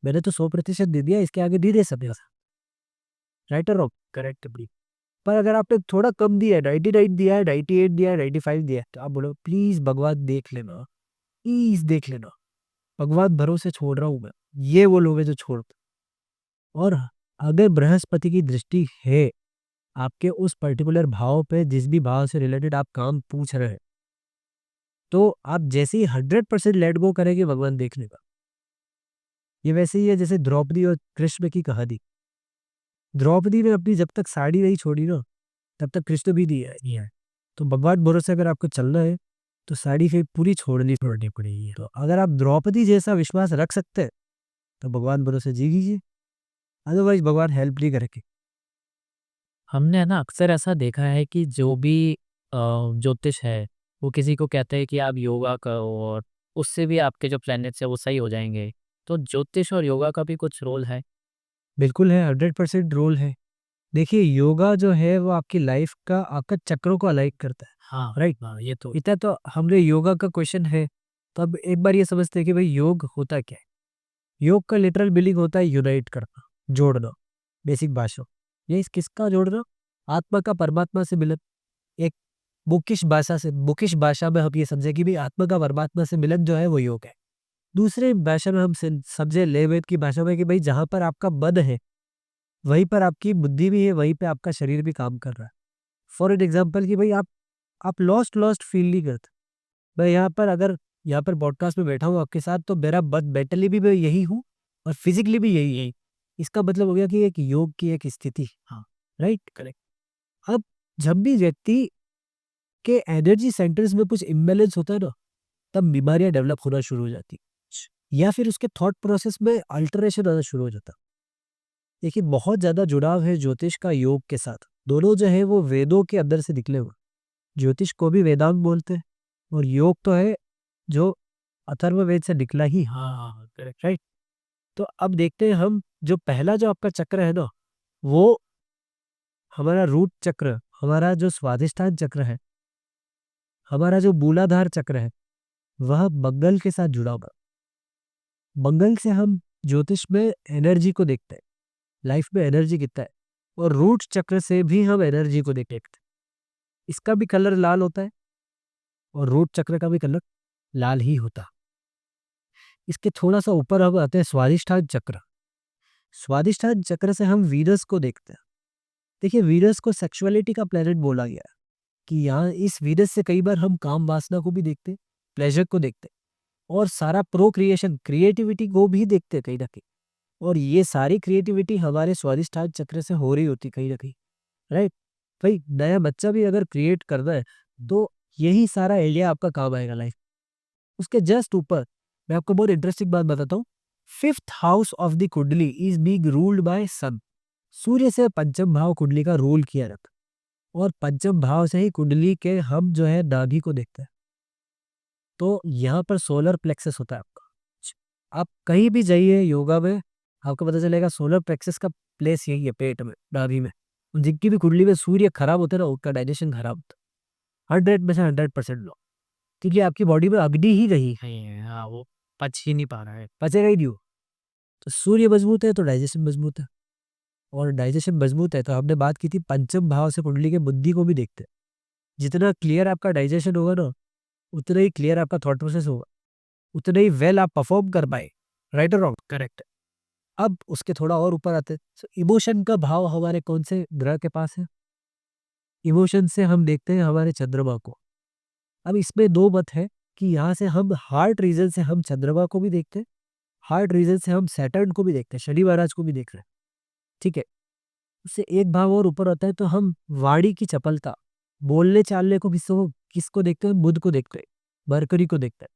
मैंने तो 100% दे दिया, इसके आगे नहीं दे सकता। राइट और रॉन्ग? करेक्ट भी। पर अगर आपने थोड़ा कम दिया है, 99 दिया है, 98 दिया है, 95 दिया है, तो आप बोलो प्लीज भगवान देख लेना, प्लीज देख लेना, भगवान भरोसे छोड़ रहा हूँ मैं। ये वो लोग हैं जो छोड़ते। और अगर बृहस्पति की दृष्टि है आपके उस पर्टिकुलर भाव पे, जिस भी भाव से रिलेटेड आप काम पूछ रहे हैं, तो आप जैसे ही 100% लेट गो करेंगे भगवान देख लेगा। ये वैसे ही है जैसे द्रौपदी और कृष्ण की कहानी। द्रौपदी ने अपनी जब तक साड़ी नहीं छोड़ी ना, तब तक कृष्ण भी नहीं आए। तो भगवान भरोसे अगर आपको चलना है, तो साड़ी फिर पूरी छोड़नी छोड़नी पड़ेगी। तो अगर आप द्रौपदी जैसा विश्वास रख सकते हैं, तो भगवान भरोसे जी लीजिए, अदरवाइज भगवान हेल्प नहीं करेंगे। हमने है ना अक्सर ऐसा देखा है कि जो भी ज्योतिष है, वो किसी को कहते हैं कि आप योगा करो और उससे भी आपके जो प्लैनेट्स हैं वो सही हो जाएँगे। तो ज्योतिष और योगा का भी कुछ रोल है? बिल्कुल है, 100% रोल है। देखिए योगा जो है वो आपकी लाइफ का आपका चक्रों को अलाइक करता है, हाँ, राइट? हाँ, ये तो इतना तो हमने योगा का क्वेश्चन है, तो अब एक बार ये समझते हैं कि भाई योग होता क्या है? योग का लिटरल मीनिंग होता है यूनाइट करना, जोड़ना, बेसिक भाषा। ये किसका जोड़ना? आत्मा का परमात्मा से मिलन। एक बुकिश भाषा में हम ये समझे कि भाई आत्मा का परमात्मा से मिलन जो है वो योग है। दूसरे भाषा में हम समझे लेवेद की भाषा में कि भाई जहां पर आपका मन है, वहीं पर आपकी बुद्धि भी है, वहीं पे आपका शरीर भी काम कर रहा है। फॉर एन एग्जाम्पल कि भाई आप लॉस्ट लॉस्ट फील नहीं करते। मैं यहाँ पर अगर यहाँ पर पॉडकास्ट में बैठा हूँ आपके साथ, तो मेरा बस मेंटली भी मैं यही हूँ और फिजिकली भी यही है। इसका मतलब हो गया कि एक योग की एक स्थिति। हाँ, राइट, करेक्ट। अब जब भी व्यक्ति के एनर्जी सेंटर्स में कुछ इम्बैलेंस होता है ना, तब बीमारियां डेवलप होना शुरू हो जाती। या फिर उसके थॉट प्रोसेस में अल्टरेशन आना शुरू हो जाता। देखिए बहुत ज़्यादा जुड़ाव है ज्योतिष का योग के साथ। दोनों जो है वो वेदों के अंदर से निकले हुए। ज्योतिष को भी वेदांत बोलते हैं और योग तो है जो अथर्ववेद से निकला ही। हाँ, करेक्ट, राइट। तो अब देखते हैं हम, जो पहला जो आपका चक्र है ना, वो हमारा रूट चक्र, हमारा जो स्वादिष्ठान चक्र है, हमारा जो मूलाधार चक्र है, वह मंगल के साथ जुड़ा हुआ। मंगल से हम ज्योतिष में एनर्जी को देखते हैं, लाइफ में एनर्जी कितना है, और रूट चक्र से भी हम एनर्जी को देखते हैं। इसका भी कलर लाल होता है और रूट चक्र का भी कलर लाल ही होता है। इसके थोड़ा सा ऊपर हम आते हैं स्वादिष्ठान चक्र। स्वादिष्ठान चक्र से हम वीनस को देखते हैं। देखिए वीनस को सेक्सुअलिटी का प्लेनेट बोला गया है कि यहाँ इस वीनस से कई बार हम काम वासना को भी देखते हैं, प्लेजर को देखते हैं, और सारा प्रोक्रिएशन, क्रिएटिविटी को भी देखते हैं कहीं ना कहीं। और ये सारी क्रिएटिविटी हमारे स्वादिष्ठान चक्र से हो रही होती कहीं ना कहीं, राइट। भाई नया बच्चा भी अगर क्रिएट करना है तो यही सारा आइडिया आपका काम आएगा लाइफ। उसके जस्ट ऊपर मैं आपको बहुत इंटरेस्टिंग बात बताता हूँ। फिफ्थ हाउस ऑफ द कुंडली इज बीइंग रूल्ड बाय सन। सूर्य से पंचम भाव कुंडली का रूल किया जाता है और पंचम भाव से ही कुंडली के हम जो है नाभि को देखते हैं। तो यहाँ पर सोलर प्लेक्सस होता है आपका। आप कहीं भी जाइए योगा में, आपको पता चलेगा सोलर प्लेक्सस का प्लेस यही है, पेट में, नाभि में। जिनकी भी कुंडली में सूर्य खराब होते हैं ना, उनका डाइजेशन खराब होता है। 100 में से 100% लोग, क्योंकि आपकी बॉडी में अग्नि ही नहीं है। हाँ, वो पच ही नहीं पा रहा है। पचेगा ही नहीं वो। तो सूर्य मजबूत है तो डाइजेशन मजबूत है, और डाइजेशन मजबूत है तो हमने बात की थी पंचम भाव से कुंडली के बुद्धि को भी देखते हैं। जितना क्लियर आपका डाइजेशन होगा ना, उतना ही क्लियर आपका थॉट प्रोसेस होगा, उतना ही वेल आप परफॉर्म कर पाए। राइट और रॉन्ग? करेक्ट। अब उसके थोड़ा और ऊपर आते हैं। इमोशन का भाव हमारे कौन से ग्रह के पास है? इमोशन से हम देखते हैं हमारे चंद्रमा को। अब इसमें दो मत है कि यहाँ से हम हार्ट रीजन से हम चंद्रमा को भी देखते हैं, हार्ट रीजन से हम सैटर्न को भी देखते हैं, शनि महाराज को भी देख रहे हैं। ठीक है। उससे एक भाव और ऊपर होता है तो हम वाणी की चपलता, बोलने चालने को किसको देखते हैं? बुध को देखते हैं, मरकरी को देखते हैं।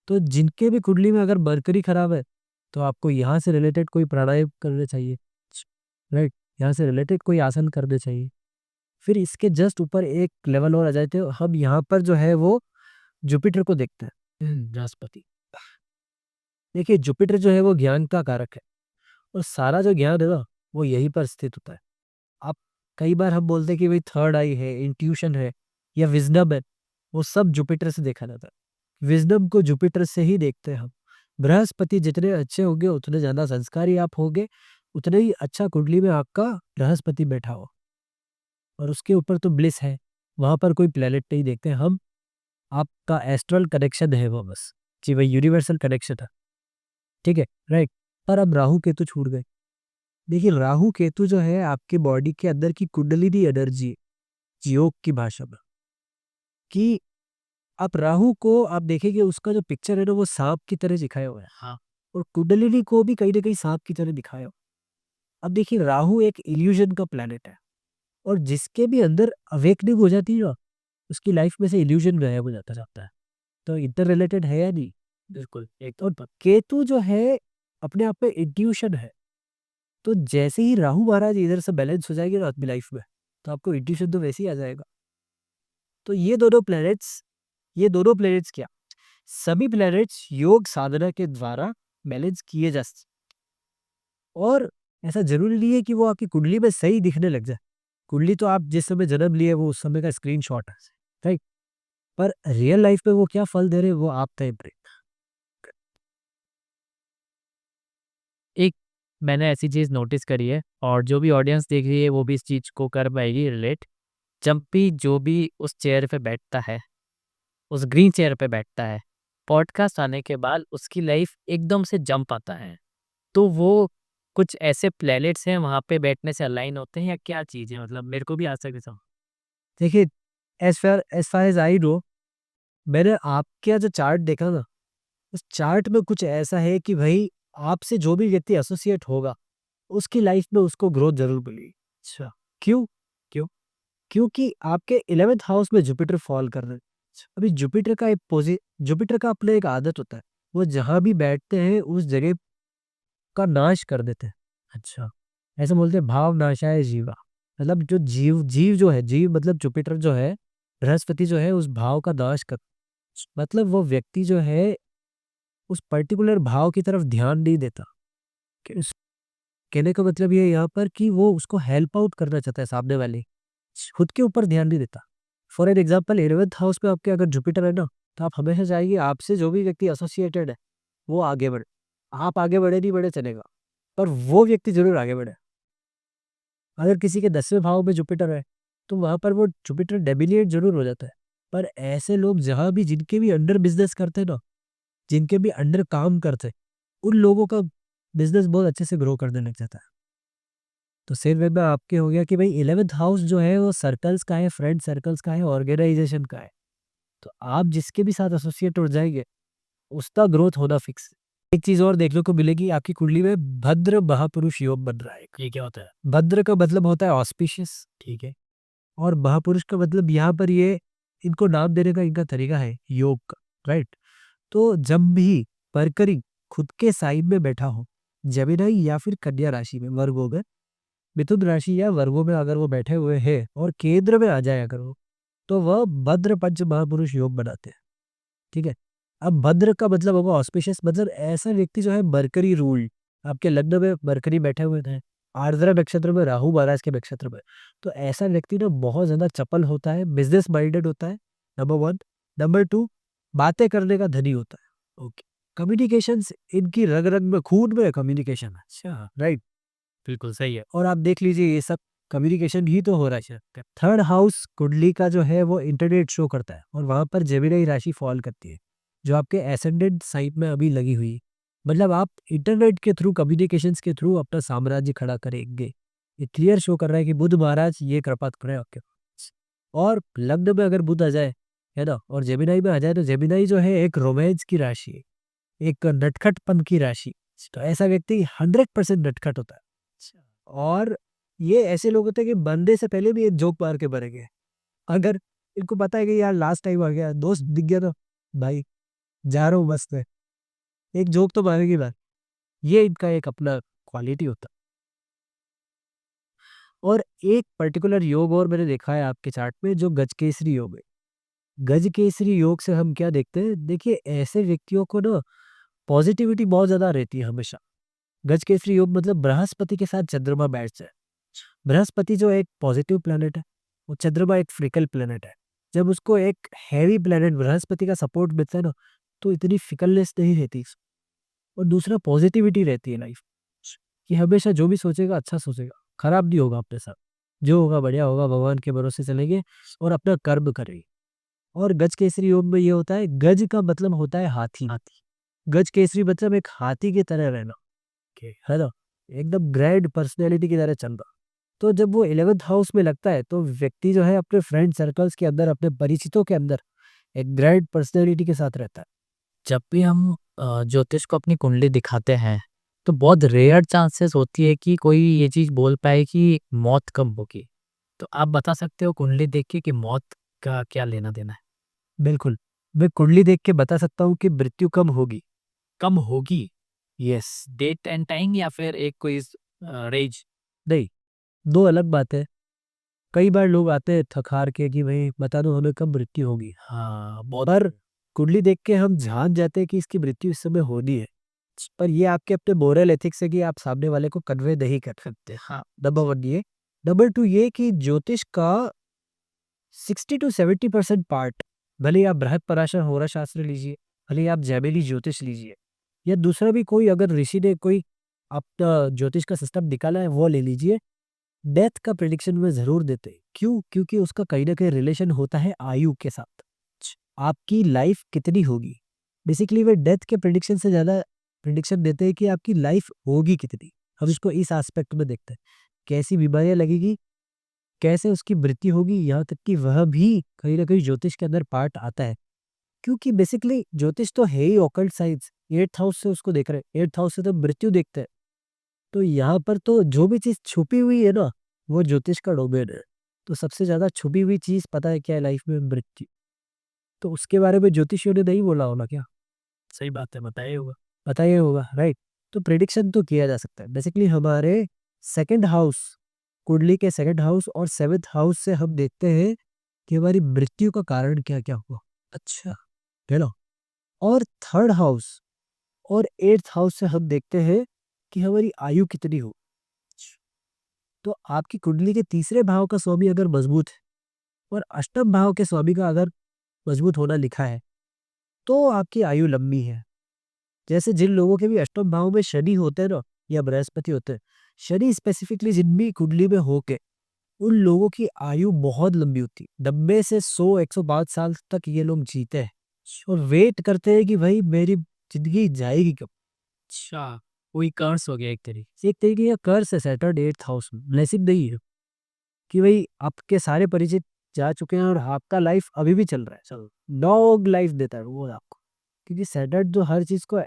तो जिनके भी कुंडली में अगर मरकरी खराब है तो आपको यहाँ से रिलेटेड कोई प्राणायाम करने चाहिए, राइट। यहाँ से रिलेटेड कोई आसन करने चाहिए। फिर इसके जस्ट ऊपर एक लेवल और आ जाते हैं, हम यहाँ पर जो है वो जुपिटर को देखते हैं, बृहस्पति। देखिए जुपिटर जो है वो ज्ञान का कारक है, और सारा जो ज्ञान है ना, वो यहीं पर स्थित होता है। आप, कई बार हम बोलते हैं कि भाई थर्ड आई है, इंट्यूशन है, या विजडम है, वो सब जुपिटर से देखा जाता है। विजडम को जुपिटर से ही देखते हैं हम। बृहस्पति जितने अच्छे होंगे उतने ज्यादा संस्कारी आप होंगे, उतने ही अच्छा कुंडली में आपका बृहस्पति बैठा हो। और उसके ऊपर तो ब्लिस है, वहां पर कोई प्लेनेट नहीं देखते हम, आपका एस्ट्रल कनेक्शन है वो बस। जी भाई, यूनिवर्सल कनेक्शन है। ठीक है, राइट। पर अब राहु केतु छूट गए। देखिए राहु केतु जो है आपके बॉडी के अंदर की कुंडलिनी एनर्जी है, योग की भाषा में, कि आप राहु को आप देखेंगे उसका जो पिक्चर है ना, वो सांप की तरह दिखाया हुआ है। हाँ। और कुंडलिनी को भी कहीं ना कहीं सांप की तरह दिखाया हुआ। अब देखिए राहु एक इल्यूजन का प्लेनेट है, और जिसके भी अंदर अवेकनिंग हो जाती है ना, उसकी लाइफ में से इल्यूजन गायब हो जाता है। तो इंटर रिलेटेड है या नहीं? बिल्कुल, एक तो केतु जो है अपने आप में इंट्यूशन है। तो जैसे ही राहु महाराज इधर से बैलेंस हो जाएंगे ना अपनी लाइफ में, तो आपको इंट्यूशन तो वैसे ही आ जाएगा। तो ये दोनों प्लैनेट्स क्या, सभी प्लैनेट्स योग साधना के द्वारा बैलेंस किए जा सकते। और ऐसा जरूरी नहीं है कि वो आपकी कुंडली में सही दिखने लग जाए। कुंडली तो आप जिस समय जन्म लिए वो उस समय का स्क्रीनशॉट है, राइट। पर रियल लाइफ में वो क्या फल दे रहे हैं वो आप तय करें। एक मैंने ऐसी चीज़ नोटिस करी है, और जो भी ऑडियंस देख रही है वो भी इस चीज़ को कर पाएगी रिलेट। जब भी जो भी उस चेयर पे बैठता है, उस ग्रीन चेयर पे बैठता है, पॉडकास्ट आने के बाद उसकी लाइफ एकदम से जंप आता है। तो वो कुछ ऐसे प्लैनेट्स हैं वहाँ पे बैठने से अलाइन होते हैं, या क्या चीज़ है? मतलब मेरे को भी आज तक ऐसा। देखिए as far as I know, मैंने आपके जो चार्ट देखा ना, उस चार्ट में कुछ ऐसा है कि भाई आपसे जो भी व्यक्ति एसोसिएट होगा उसकी लाइफ में उसको ग्रोथ जरूर मिलेगी। अच्छा, क्यों? क्यों? क्योंकि आपके 11th हाउस में जुपिटर फॉल कर रहे हैं। अभी जुपिटर का अपने एक आदत होता है, वो जहाँ भी बैठते हैं उस जगह का नाश कर देते हैं। अच्छा, ऐसे बोलते हैं भाव नाशाय जीवा, मतलब जो जीव जो है, जीव मतलब जुपिटर जो है, बृहस्पति जो है उस भाव का नाश कर, मतलब वो व्यक्ति जो है उस पर्टिकुलर भाव की तरफ ध्यान नहीं देता। कहने का मतलब ये है यहाँ पर कि वो उसको हेल्प आउट करना चाहता है सामने वाले, खुद के ऊपर ध्यान नहीं देता। For an example 11th house में आपके अगर जुपिटर है ना, तो आप हमेशा चाहिए आपसे जो भी व्यक्ति एसोसिएटेड है वो आगे बढ़े। आप आगे बढ़े नहीं बढ़े चलेगा, पर वो व्यक्ति जरूर आगे बढ़े। अगर किसी के 10वें भाव में जुपिटर है तो वहां पर वो जुपिटर डेबिलिएट जरूर हो जाता है। पर ऐसे लोग जहां भी जिनके भी अंडर बिजनेस करते हैं ना, जिनके भी अंडर काम करते हैं, उन लोगों का बिजनेस बहुत अच्छे से ग्रो करने लग जाता है। तो सेम वे में आपके हो गया कि भाई 11th हाउस जो है वो सर्कल्स का है, फ्रेंड सर्कल्स का है, ऑर्गेनाइजेशन का है। तो आप जिसके भी साथ एसोसिएट हो जाएंगे उसका ग्रोथ होना फिक्स है। एक चीज और देखने को मिलेगी, आपकी कुंडली में भद्र महापुरुष योग बन रहा है। ये क्या होता है? भद्र का मतलब होता है ऑस्पिशियस, ठीक है। और महापुरुष का मतलब यहाँ पर ये इनको नाम देने का इनका तरीका है योग का, राइट। तो जब भी परकरी खुद के साइड में बैठा हो, जमिनाई या फिर कन्या राशि में, वर्ग हो गए, मिथुन राशि या वर्गों में अगर वो बैठे हुए हैं और केंद्र में आ जाए अगर वो, तो वह भद्र पंच महापुरुष योग बनाते हैं। ठीक है। अब भद्र का मतलब होगा ऑस्पिशियस, मतलब ऐसा व्यक्ति जो है मरकरी रूल, आपके लग्न में मरकरी बैठे हुए थे, आर्द्रा नक्षत्र में राहु महाराज के नक्षत्र में, तो ऐसा व्यक्ति ना बहुत ज्यादा चपल होता है, बिजनेस माइंडेड होता है, नंबर वन। नंबर टू, बातें करने का धनी होता है। ओके। कम्युनिकेशन इनकी रग रग में, खून में कम्युनिकेशन। अच्छा, राइट। बिल्कुल सही है। और आप देख लीजिए ये सब कम्युनिकेशन ही तो हो रहा है। थर्ड हाउस कुंडली का जो है वो इंटरनेट शो करता है, और वहां पर जेमिनी राशि फॉल करती है जो आपके एसेंडेंट साइड में अभी लगी हुई है। मतलब आप इंटरनेट के थ्रू, कम्युनिकेशंस के थ्रू अपना साम्राज्य खड़ा करेंगे। ये क्लियर शो कर रहा है कि बुध महाराज ये कृपा करें आपके पास। और लग्न में अगर बुध आ जाए, है ना, और जेमिनाई में आ जाए, तो जेमिनाई जो है एक रोमांस की राशि है, एक नटखटपन की राशि। तो ऐसा व्यक्ति 100% नटखट होता है। और ये ऐसे लोग होते हैं कि बंदे से पहले भी ये जोक मार के भरेंगे। अगर इनको पता है कि यार लास्ट टाइम आ गया, दोस्त दिख गया, तो भाई जा रहा हूँ मस्त है, एक जोक तो मारेगी बात। ये इनका एक अपना क्वालिटी होता है। और एक पर्टिकुलर योग और मैंने देखा है आपके चार्ट में, जो गजकेसरी योग है। गजकेसरी योग से हम क्या देखते हैं, देखिए ऐसे व्यक्तियों को ना पॉजिटिविटी बहुत ज्यादा रहती है हमेशा। गजकेसरी योग मतलब बृहस्पति के साथ चंद्रमा बैठ जाए। बृहस्पति जो एक पॉजिटिव प्लेनेट है, वो चंद्रमा एक फिकल प्लेनेट है। जब उसको एक हैवी प्लेनेट बृहस्पति का सपोर्ट मिलता है ना, तो इतनी फिकलनेस नहीं रहती। और दूसरा पॉजिटिविटी रहती है लाइफ, कि हमेशा जो भी सोचेगा अच्छा सोचेगा, खराब नहीं होगा अपने साथ, जो होगा बढ़िया होगा, भगवान के भरोसे चलेंगे और अपना कर्म करेंगे। और गज केसरी योग में ये होता है, गज का मतलब होता है हाथी। हाथी, गज केसरी मतलब एक हाथी की तरह रहना, है ना, एकदम ग्रैंड पर्सनैलिटी की तरह चल रहा। तो जब वो 11th हाउस में लगता है तो व्यक्ति जो है अपने फ्रेंड सर्कल्स के अंदर, अपने परिचितों के अंदर एक ग्रैंड पर्सनैलिटी के साथ रहता है। जब भी हम ज्योतिष को अपनी कुंडली दिखाते हैं, तो बहुत रेयर चांसेस होती है कि कोई ये चीज़ बोल पाए कि मौत कब होगी। तो आप बता सकते हो कुंडली देख के कि मौत का क्या लेना-देना है? बिल्कुल, मैं कुंडली देख के बता सकता हूँ कि मृत्यु कब होगी। कब होगी? यस। डेट एंड टाइम या फिर एक कोई रेंज? नहीं, दो अलग बात है। कई बार लोग आते हैं थक हार के कि भाई बता दो हमें कब मृत्यु होगी। हाँ, बहुत पर कुंडली देख के हम जान जाते हैं कि इसकी मृत्यु इस समय होनी है। पर ये आपके अपने मोरल एथिक्स है कि आप सामने वाले को कन्वे नहीं कर सकते। हाँ, नंबर वन ये। नंबर टू ये कि ज्योतिष का 60 to 70% पार्ट, भले ही आप बृहद पराशर होरा शास्त्र लीजिए, भले ही आप जैमिनी ज्योतिष लीजिए, या दूसरा भी कोई अगर ऋषि ने कोई आपका ज्योतिष का सिस्टम निकाला है वो ले लीजिए, डेथ का प्रिडिक्शन में जरूर देते हैं। क्यों? क्योंकि उसका कहीं ना कहीं रिलेशन होता है आयु के साथ। आपकी लाइफ कितनी होगी, बेसिकली वे डेथ के प्रिडिक्शन से ज्यादा प्रिडिक्शन देते हैं कि आपकी लाइफ होगी कितनी। हम इसको इस एस्पेक्ट में देखते हैं, कैसी बीमारियां लगेगी, कैसे उसकी मृत्यु होगी, यहाँ तक कि वह भी कहीं ना कहीं ज्योतिष के अंदर पार्ट आता है। क्योंकि बेसिकली ज्योतिष तो है ही ऑकल्ट साइंस, 8th हाउस से उसको देख रहे हैं, 8th हाउस से तो मृत्यु देखते हैं। तो यहाँ पर तो जो भी चीज छुपी हुई है ना, वो ज्योतिष का डोमेन है। तो सबसे ज्यादा छुपी हुई चीज पता है क्या है लाइफ में? मृत्यु। तो उसके बारे में ज्योतिषियों ने नहीं बोला होना क्या? सही बात है, बताइए होगा। बताइए होगा, राइट? तो प्रिडिक्शन तो किया जा सकता है। बेसिकली हमारे सेकंड हाउस, कुंडली के सेकंड हाउस और सेवंथ हाउस से हम देखते हैं कि हमारी मृत्यु का कारण क्या-क्या हुआ। अच्छा। है ना? और थर्ड हाउस और एट्थ हाउस से हम देखते हैं कि हमारी आयु कितनी हो। तो आपकी कुंडली के तीसरे भाव का स्वामी अगर मजबूत है और अष्टम भाव के स्वामी का अगर मजबूत होना लिखा है, तो आपकी आयु लंबी है। जैसे जिन लोगों के भी अष्टम भाव में शनि होते हैं ना, या बृहस्पति होते हैं, शनि स्पेसिफिकली जिनकी कुंडली में होके, उन लोगों की आयु बहुत लंबी होती है। 90 से 100-105 साल तक ये लोग जीते हैं और वेट करते हैं कि भाई मेरी जिंदगी जाएगी कब। अच्छा, वही कर्स हो गया एक तरीके। एक तरीके का कर्स है सैटर्न एट्थ हाउस में, ब्लेसिंग नहीं है कि भाई आपके सारे परिचित जा चुके हैं और आपका लाइफ अभी भी चल रहा है, चलो लॉन्ग लाइफ देता है वो आपको, क्योंकि सैटर्न जो हर चीज को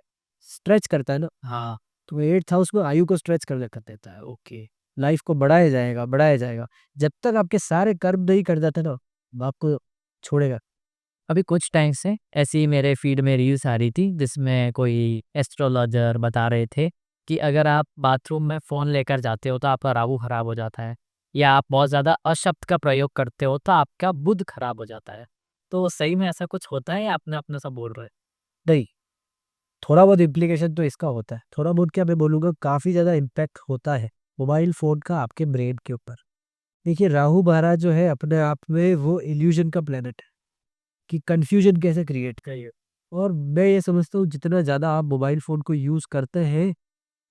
स्ट्रेच करता है ना, हाँ। तो एट्थ हाउस में आयु को स्ट्रेच कर देता है। ओके, लाइफ को बढ़ाया जाएगा, बढ़ाया जाएगा, जब तक आपके सारे कर्म नहीं कर जाते ना, वो आपको छोड़ेगा। अभी कुछ टाइम से ऐसे ही मेरे फीड में रील्स आ रही थी जिसमें कोई एस्ट्रोलॉजर बता रहे थे कि अगर आप बाथरूम में फ़ोन लेकर जाते हो तो आपका राहु खराब हो जाता है, या आप बहुत ज़्यादा अशब्द का प्रयोग करते हो तो आपका बुध खराब हो जाता है। तो सही में ऐसा कुछ होता है या अपने अपने सब बोल रहे हैं? नहीं, थोड़ा बहुत इम्प्लीकेशन तो इसका होता है, थोड़ा बहुत क्या मैं बोलूँगा, काफ़ी ज़्यादा इम्पैक्ट होता है मोबाइल फ़ोन का आपके ब्रेन के ऊपर। देखिए राहु महाराज जो है अपने आप में वो इल्यूजन का प्लेनेट है कि कन्फ्यूजन कैसे क्रिएट करिए। और मैं ये समझता हूँ जितना ज़्यादा आप मोबाइल फ़ोन को यूज़ करते हैं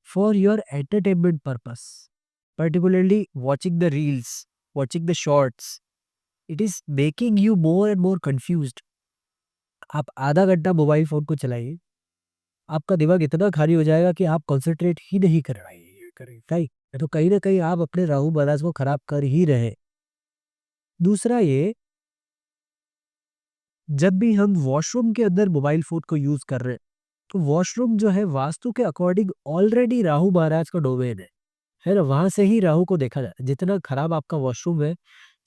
for your entertainment purpose, particularly watching the reels, watching the shorts, it is making you more and more confused. आप आधा घंटा मोबाइल फ़ोन को चलाइए, आपका दिमाग इतना खाली हो जाएगा कि आप कंसंट्रेट ही नहीं कर पाएंगे करें राइट। तो कहीं ना कहीं आप अपने राहु महाराज को खराब कर ही रहे। दूसरा ये, जब भी हम वॉशरूम के अंदर मोबाइल फ़ोन को यूज़ कर रहे हैं, तो वॉशरूम जो है वास्तु के अकॉर्डिंग ऑलरेडी राहु महाराज का डोमेन है ना? वहाँ से ही राहु को देखा जाता है। जितना खराब आपका वॉशरूम है,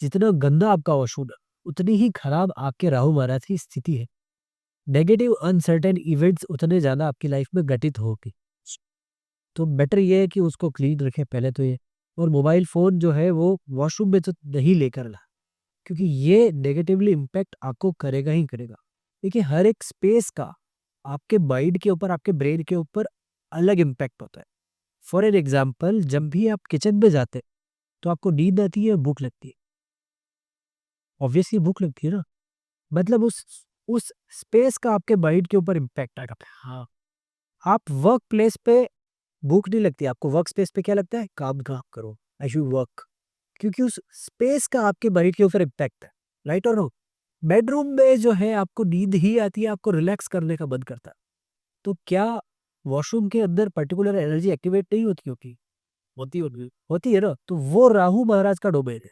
जितना गंदा आपका वॉशरूम है, उतनी ही खराब आपके राहु महाराज की स्थिति है। नेगेटिव अनसर्टेन इवेंट्स उतने ज़्यादा आपकी लाइफ में घटित होगी। तो बेटर ये है कि उसको क्लीन रखें पहले तो ये। और मोबाइल फ़ोन जो है वो वॉशरूम में तो नहीं लेकर ला, क्योंकि ये नेगेटिवली इम्पैक्ट आपको करेगा ही करेगा। देखिए हर एक स्पेस का आपके माइंड के ऊपर, आपके ब्रेन के ऊपर अलग इम्पैक्ट होता है। फॉर एन एग्जाम्पल, जब भी आप किचन में जाते हैं, तो आपको नींद आती है, भूख लगती है। ऑब्वियसली भूख लगती है ना, मतलब उस स्पेस का आपके माइंड के ऊपर इम्पैक्ट आएगा। हाँ, आप वर्क प्लेस पे भूख नहीं लगती, आपको वर्क स्पेस पे क्या लगता है, काम काम करो, आई शुड वर्क, क्योंकि उस स्पेस का आपके माइंड के ऊपर इम्पैक्ट है। राइट और नो? बेडरूम में जो है आपको नींद ही आती है, आपको रिलैक्स करने का मन करता है, तो क्या वॉशरूम के अंदर पर्टिकुलर एनर्जी एक्टिवेट नहीं होती होगी? होती है ना? तो वो राहु महाराज का डोमेन है।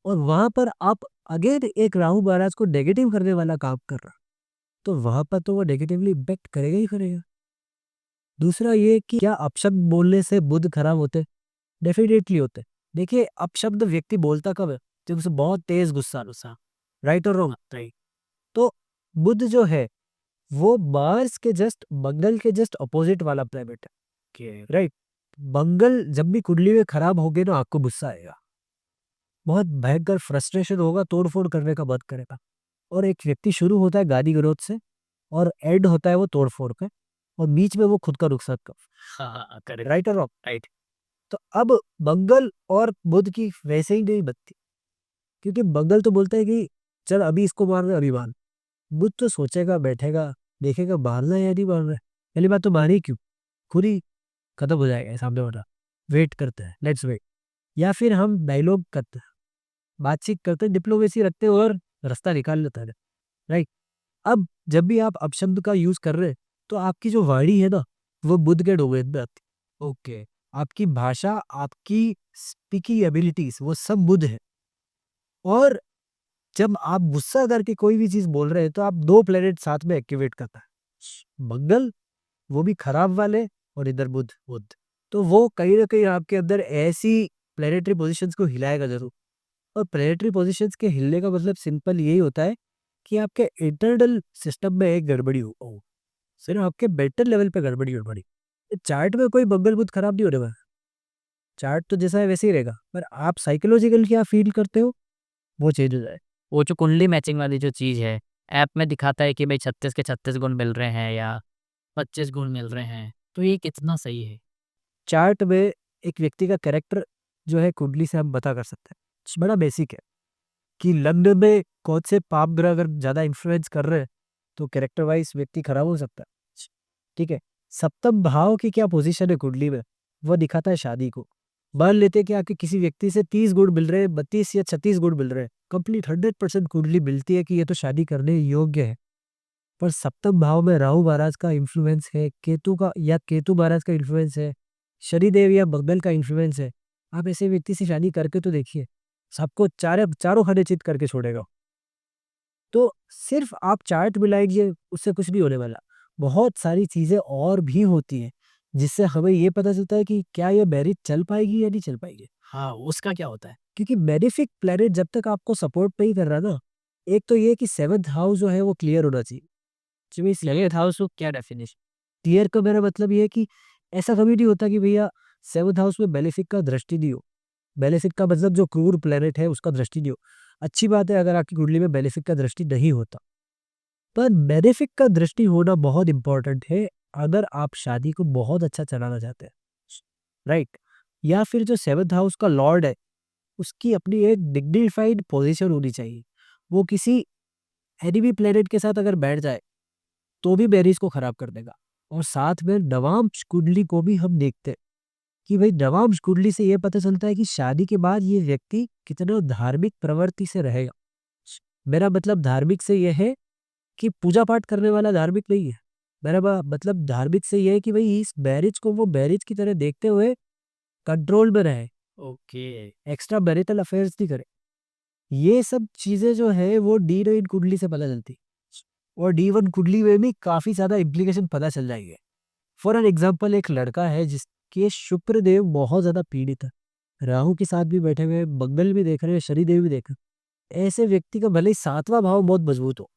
और वहां पर आप अगेन एक राहु महाराज को नेगेटिव करने वाला काम कर रहा, तो वहां पर तो वो नेगेटिवली इम्पैक्ट करेगा ही करेगा। दूसरा ये कि क्या अपशब्द बोलने से बुध खराब होते? डेफिनेटली होते। देखिए अपशब्द व्यक्ति बोलता कब है, जब उसे बहुत तेज गुस्सा गुस्सा, राइट और रॉन्ग, राइट। तो बुध जो है वो मार्स के जस्ट, मंगल के जस्ट अपोजिट वाला प्लेनेट है, राइट। मंगल जब भी कुंडली में खराब होगे ना, आपको गुस्सा आएगा, बहुत भयंकर फ्रस्ट्रेशन होगा, तोड़-फोड़ करने का मन करेगा। और एक व्यक्ति शुरू होता है गाली-गलौज से और एंड होता है वो तोड़-फोड़ पे, और बीच में वो खुद का नुकसान कर, हाँ, करेक्ट। राइट और रॉन्ग? राइट। तो अब मंगल और बुध की वैसे ही नहीं बनती, क्योंकि मंगल तो बोलता है कि चल अभी इसको मारना है, अभी मार। बुध तो सोचेगा, बैठेगा, देखेगा मारना है या नहीं मारना है। पहली बात तो मारी क्यों? खुद ही खत्म हो जाएगा सामने वाला। वेट करते हैं, लेट्स वेट। या फिर हम डायलॉग करते हैं, बातचीत करते हैं, डिप्लोमेसी रखते हैं और रास्ता निकाल लेता है, राइट। अब जब भी आप अपशब्द का यूज कर रहे हैं, तो आपकी जो वाणी है ना, वो बुध के डोमेन में आती है। ओके, आपकी भाषा, आपकी स्पीकिंग एबिलिटीज, वो सब बुध है। और जब आप गुस्सा करके कोई भी चीज बोल रहे हैं, तो आप दो प्लेनेट साथ में एक्टिवेट करता है, मंगल, वो भी खराब वाले, और इधर बुध बुध। तो वो कहीं ना कहीं आपके अंदर ऐसी प्लेनेटरी पोजीशंस को हिलाएगा जरूर। और प्लेनेटरी पोजीशंस के हिलने का मतलब सिंपल यही होता है कि आपके इंटरनल सिस्टम में एक गड़बड़ी हो। सिर्फ आपके बेटर लेवल पे गड़बड़ी। चार्ट में कोई बगल बुत खराब नहीं होने वाला, चार्ट तो जैसा है वैसे ही रहेगा, पर आप साइकोलॉजिकल क्या फील करते हो वो चेंज हो जाए। वो जो कुंडली मैचिंग वाली जो चीज़ है, ऐप में दिखाता है कि भाई 36 के 36 गुण मिल रहे हैं या 25 गुण मिल रहे हैं, तो ये कितना सही है? चार्ट में एक व्यक्ति का कैरेक्टर जो है कुंडली से हम पता कर सकते हैं, बड़ा बेसिक है कि लग्न में कौन से पाप ग्रह अगर ज्यादा इन्फ्लुएंस कर रहे हैं तो कैरेक्टर वाइज व्यक्ति खराब हो सकता है। ठीक है, सप्तम भाव की क्या पोजीशन है कुंडली में, वो दिखाता है शादी को। मान लेते हैं कि आपके किसी व्यक्ति से 30 गुण मिल रहे हैं, 32 या 36 गुण मिल रहे हैं, कंप्लीट 100% कुंडली मिलती है कि ये तो शादी करने योग्य है। पर सप्तम भाव में राहु महाराज का इन्फ्लुएंस है, केतु का या केतु महाराज का इन्फ्लुएंस है, शनिदेव या मंगल का इन्फ्लुएंस है, आप ऐसे व्यक्ति से शादी करके तो देखिए, सबको चारों खाने चित करके छोड़ेगा। तो सिर्फ आप चार्ट मिलाइए उससे कुछ नहीं होने वाला। बहुत सारी चीजें और भी होती हैं जिससे हमें ये पता चलता है कि क्या ये मैरिज चल पाएगी या नहीं चल पाएगी। हाँ, उसका क्या होता है? क्योंकि बेनिफिक प्लेनेट जब तक आपको सपोर्ट नहीं कर रहा ना, एक तो ये कि सेवंथ हाउस जो है वो क्लियर होना चाहिए। जो इस सेवेंथ हाउस को क्या डेफिनेशन? क्लियर का मेरा मतलब ये है कि ऐसा कभी नहीं होता कि भैया सेवंथ हाउस में बेनिफिक का दृष्टि नहीं हो। बेनिफिक का मतलब जो क्रूर प्लेनेट है उसका दृष्टि नहीं हो। अच्छी बात है अगर आपकी कुंडली में बेनिफिक का दृष्टि नहीं होता, पर बेनिफिक का दृष्टि होना बहुत इंपॉर्टेंट है अगर आप शादी को बहुत अच्छा चलाना चाहते हैं, राइट। या फिर जो सेवंथ हाउस का लॉर्ड है उसकी अपनी एक डिग्निफाइड पोजीशन होनी चाहिए। वो किसी एनिमी प्लेनेट के साथ अगर बैठ जाए तो भी मैरिज को खराब कर देगा। और साथ में नवांश कुंडली को भी हम देखते हैं कि भाई नवांश कुंडली से ये पता चलता है कि शादी के बाद ये व्यक्ति कितना धार्मिक प्रवृत्ति से रहेगा। मेरा मतलब धार्मिक से यह है कि पूजा पाठ करने वाला धार्मिक नहीं है। मेरा मतलब धार्मिक से ये है कि भाई इस मैरिज को वो मैरिज की तरह देखते हुए कंट्रोल में रहे, ओके। एक्स्ट्रा मैरिटल अफेयर्स नहीं करे। ये सब चीजें जो है वो डी9 कुंडली से पता चलती, और डी1 कुंडली में भी काफी ज्यादा इम्प्लीकेशन पता चल जाएंगे। फॉर एन एग्जाम्पल, एक लड़का है जिसके शुक्र देव बहुत ज्यादा पीड़ित है, राहु के साथ भी बैठे हुए, मंगल भी देख रहे हैं, शनिदेव भी देख रहे हैं। ऐसे व्यक्ति का भले ही 7वां भाव बहुत मजबूत हो,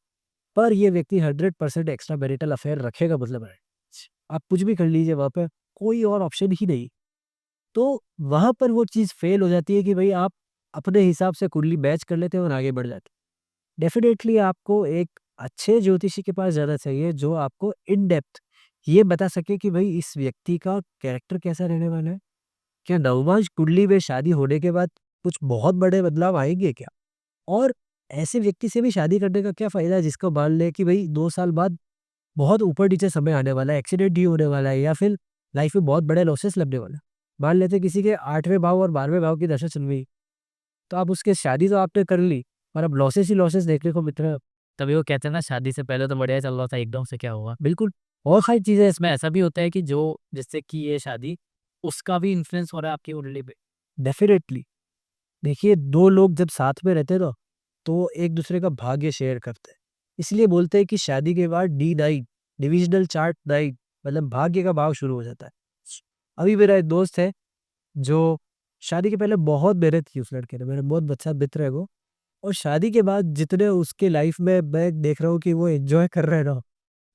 पर ये व्यक्ति 100% एक्स्ट्रा मैरिटल अफेयर रखेगा, मतलब है आप कुछ भी कर लीजिए वहां पे, कोई और ऑप्शन ही नहीं। तो वहां पर वो चीज फेल हो जाती है कि भाई आप अपने हिसाब से कुंडली मैच कर लेते हैं और आगे बढ़ जाते हैं। डेफिनेटली आपको एक अच्छे ज्योतिषी के पास जाना चाहिए जो आपको इन डेप्थ ये बता सके कि भाई इस व्यक्ति का कैरेक्टर कैसा रहने वाला है। क्या नवमांश कुंडली में शादी होने के बाद कुछ बहुत बड़े बदलाव आएंगे क्या, और ऐसे व्यक्ति से भी शादी करने का क्या फायदा है जिसको मान ले कि भाई 2 साल बाद बहुत ऊपर नीचे समय आने वाला है, एक्सीडेंट ही होने वाला है, या फिर लाइफ में बहुत बड़े लॉसेस लगने वाला है। मान लेते किसी के 8वें भाव और 12वें भाव की दशा चल रही, तो आप उसके शादी तो आपने कर ली, पर अब लॉसेस ही लॉसेस देखने को मिल रहे हैं। तभी वो कहते हैं ना, शादी से पहले तो बढ़िया चल रहा था, एकदम से क्या हुआ? बिल्कुल। और सारी चीजें इसमें ऐसा भी होता है कि जो जिससे कि ये शादी, उसका भी इन्फ्लुएंस हो रहा है आपकी कुंडली पे। डेफिनेटली, देखिए 2 लोग जब साथ में रहते हैं ना तो एक दूसरे का भाग्य शेयर करते हैं। इसलिए बोलते हैं कि शादी के बाद डी9 डिविजनल चार्ट 9 मतलब भाग्य का भाव शुरू हो जाता है। अभी मेरा एक दोस्त है जो शादी के पहले बहुत मेहनत की, उस लड़के ने, मेरा बहुत अच्छा मित्र है वो। और शादी के बाद जितने उसके लाइफ में मैं देख रहा हूँ कि वो एंजॉय कर रहे हैं ना,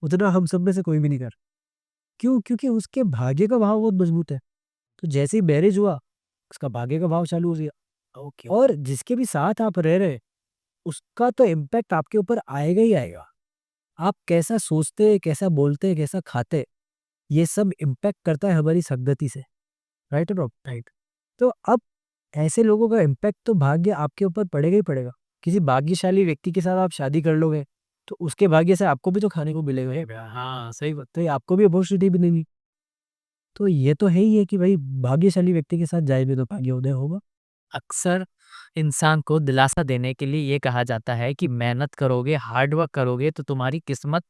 उतना हम सब में से कोई भी नहीं कर। क्यों? क्योंकि उसके भाग्य का भाव बहुत मजबूत है। तो जैसे ही मैरिज हुआ उसका भाग्य का भाव चालू हो गया। ओके। और जिसके भी साथ आप रह रहे हैं उसका तो इम्पैक्ट आपके ऊपर आएगा ही आएगा। आप कैसा सोचते हैं, कैसा बोलते हैं, कैसा खाते हैं, ये सब इम्पैक्ट करता है हमारी संगति से, राइट और राइट। तो अब ऐसे लोगों का इम्पैक्ट तो भाग्य आपके ऊपर पड़ेगा ही पड़ेगा। किसी भाग्यशाली व्यक्ति के साथ आप शादी कर लोगे तो उसके भाग्य से आपको भी तो खाने को मिलेगा। हाँ, सही बात। तो ये आपको भी अपॉर्चुनिटी मिलेगी। तो ये तो है ही है कि भाई भाग्यशाली व्यक्ति के साथ जाएंगे तो भाग्य उदय होगा। अक्सर इंसान को दिलासा देने के लिए ये कहा जाता है कि मेहनत करोगे, हार्ड वर्क करोगे तो तुम्हारी किस्मत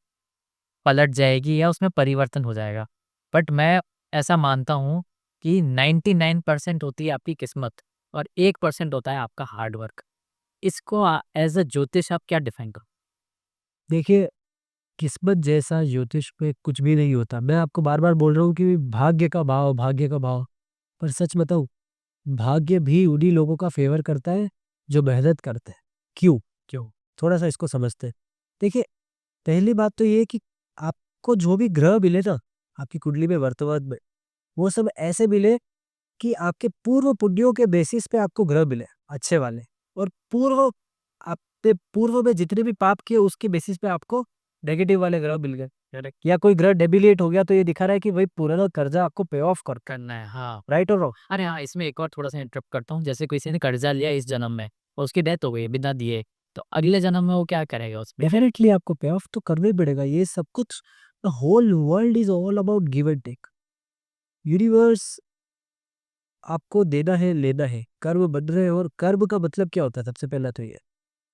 पलट जाएगी या उसमें परिवर्तन हो जाएगा। बट मैं ऐसा मानता हूँ कि 99% होती है आपकी किस्मत और 1% होता है आपका हार्ड वर्क। इसको एज़ अ ज्योतिष आप क्या डिफाइन करो? देखिए, किस्मत जैसा ज्योतिष पे कुछ भी नहीं होता। मैं आपको बार बार बोल रहा हूँ कि भाग्य का भाव, भाग्य का भाव। पर सच बताऊं, भाग्य भी उन्हीं लोगों का फेवर करता है जो मेहनत करते हैं। क्यों? क्यों? थोड़ा सा इसको समझते हैं। देखिए, पहली बात तो ये है कि आप आपको जो भी ग्रह मिले ना आपकी कुंडली में वर्तमान में, वो सब ऐसे मिले कि आपके पूर्व पुण्यों के बेसिस पे आपको ग्रह मिले अच्छे वाले, और पूर्व आपने पूर्व में जितने भी पाप किए उसके बेसिस पे आपको नेगेटिव वाले ग्रह मिल गए। करेक्ट। या कोई ग्रह डेबिलिएट हो गया तो ये दिखा रहा है कि भाई पुराना कर्जा आपको पे ऑफ कर, करना है, हाँ। राइट और रॉन्ग? अरे हाँ, इसमें एक और थोड़ा-सा इंटरप्ट करता हूँ, जैसे किसी ने कर्ज़ा लिया इस जन्म में और उसकी डेथ हो गई बिना दिए, तो अगले जन्म में वो क्या करेगा उसमें? डेफिनेटली आपको पे ऑफ तो करना ही पड़ेगा। ये सब कुछ, the whole world is all about give and take. Universe आपको देना है लेना है, कर्म बन रहे हैं। और कर्म का मतलब क्या होता है? सबसे पहला तो ये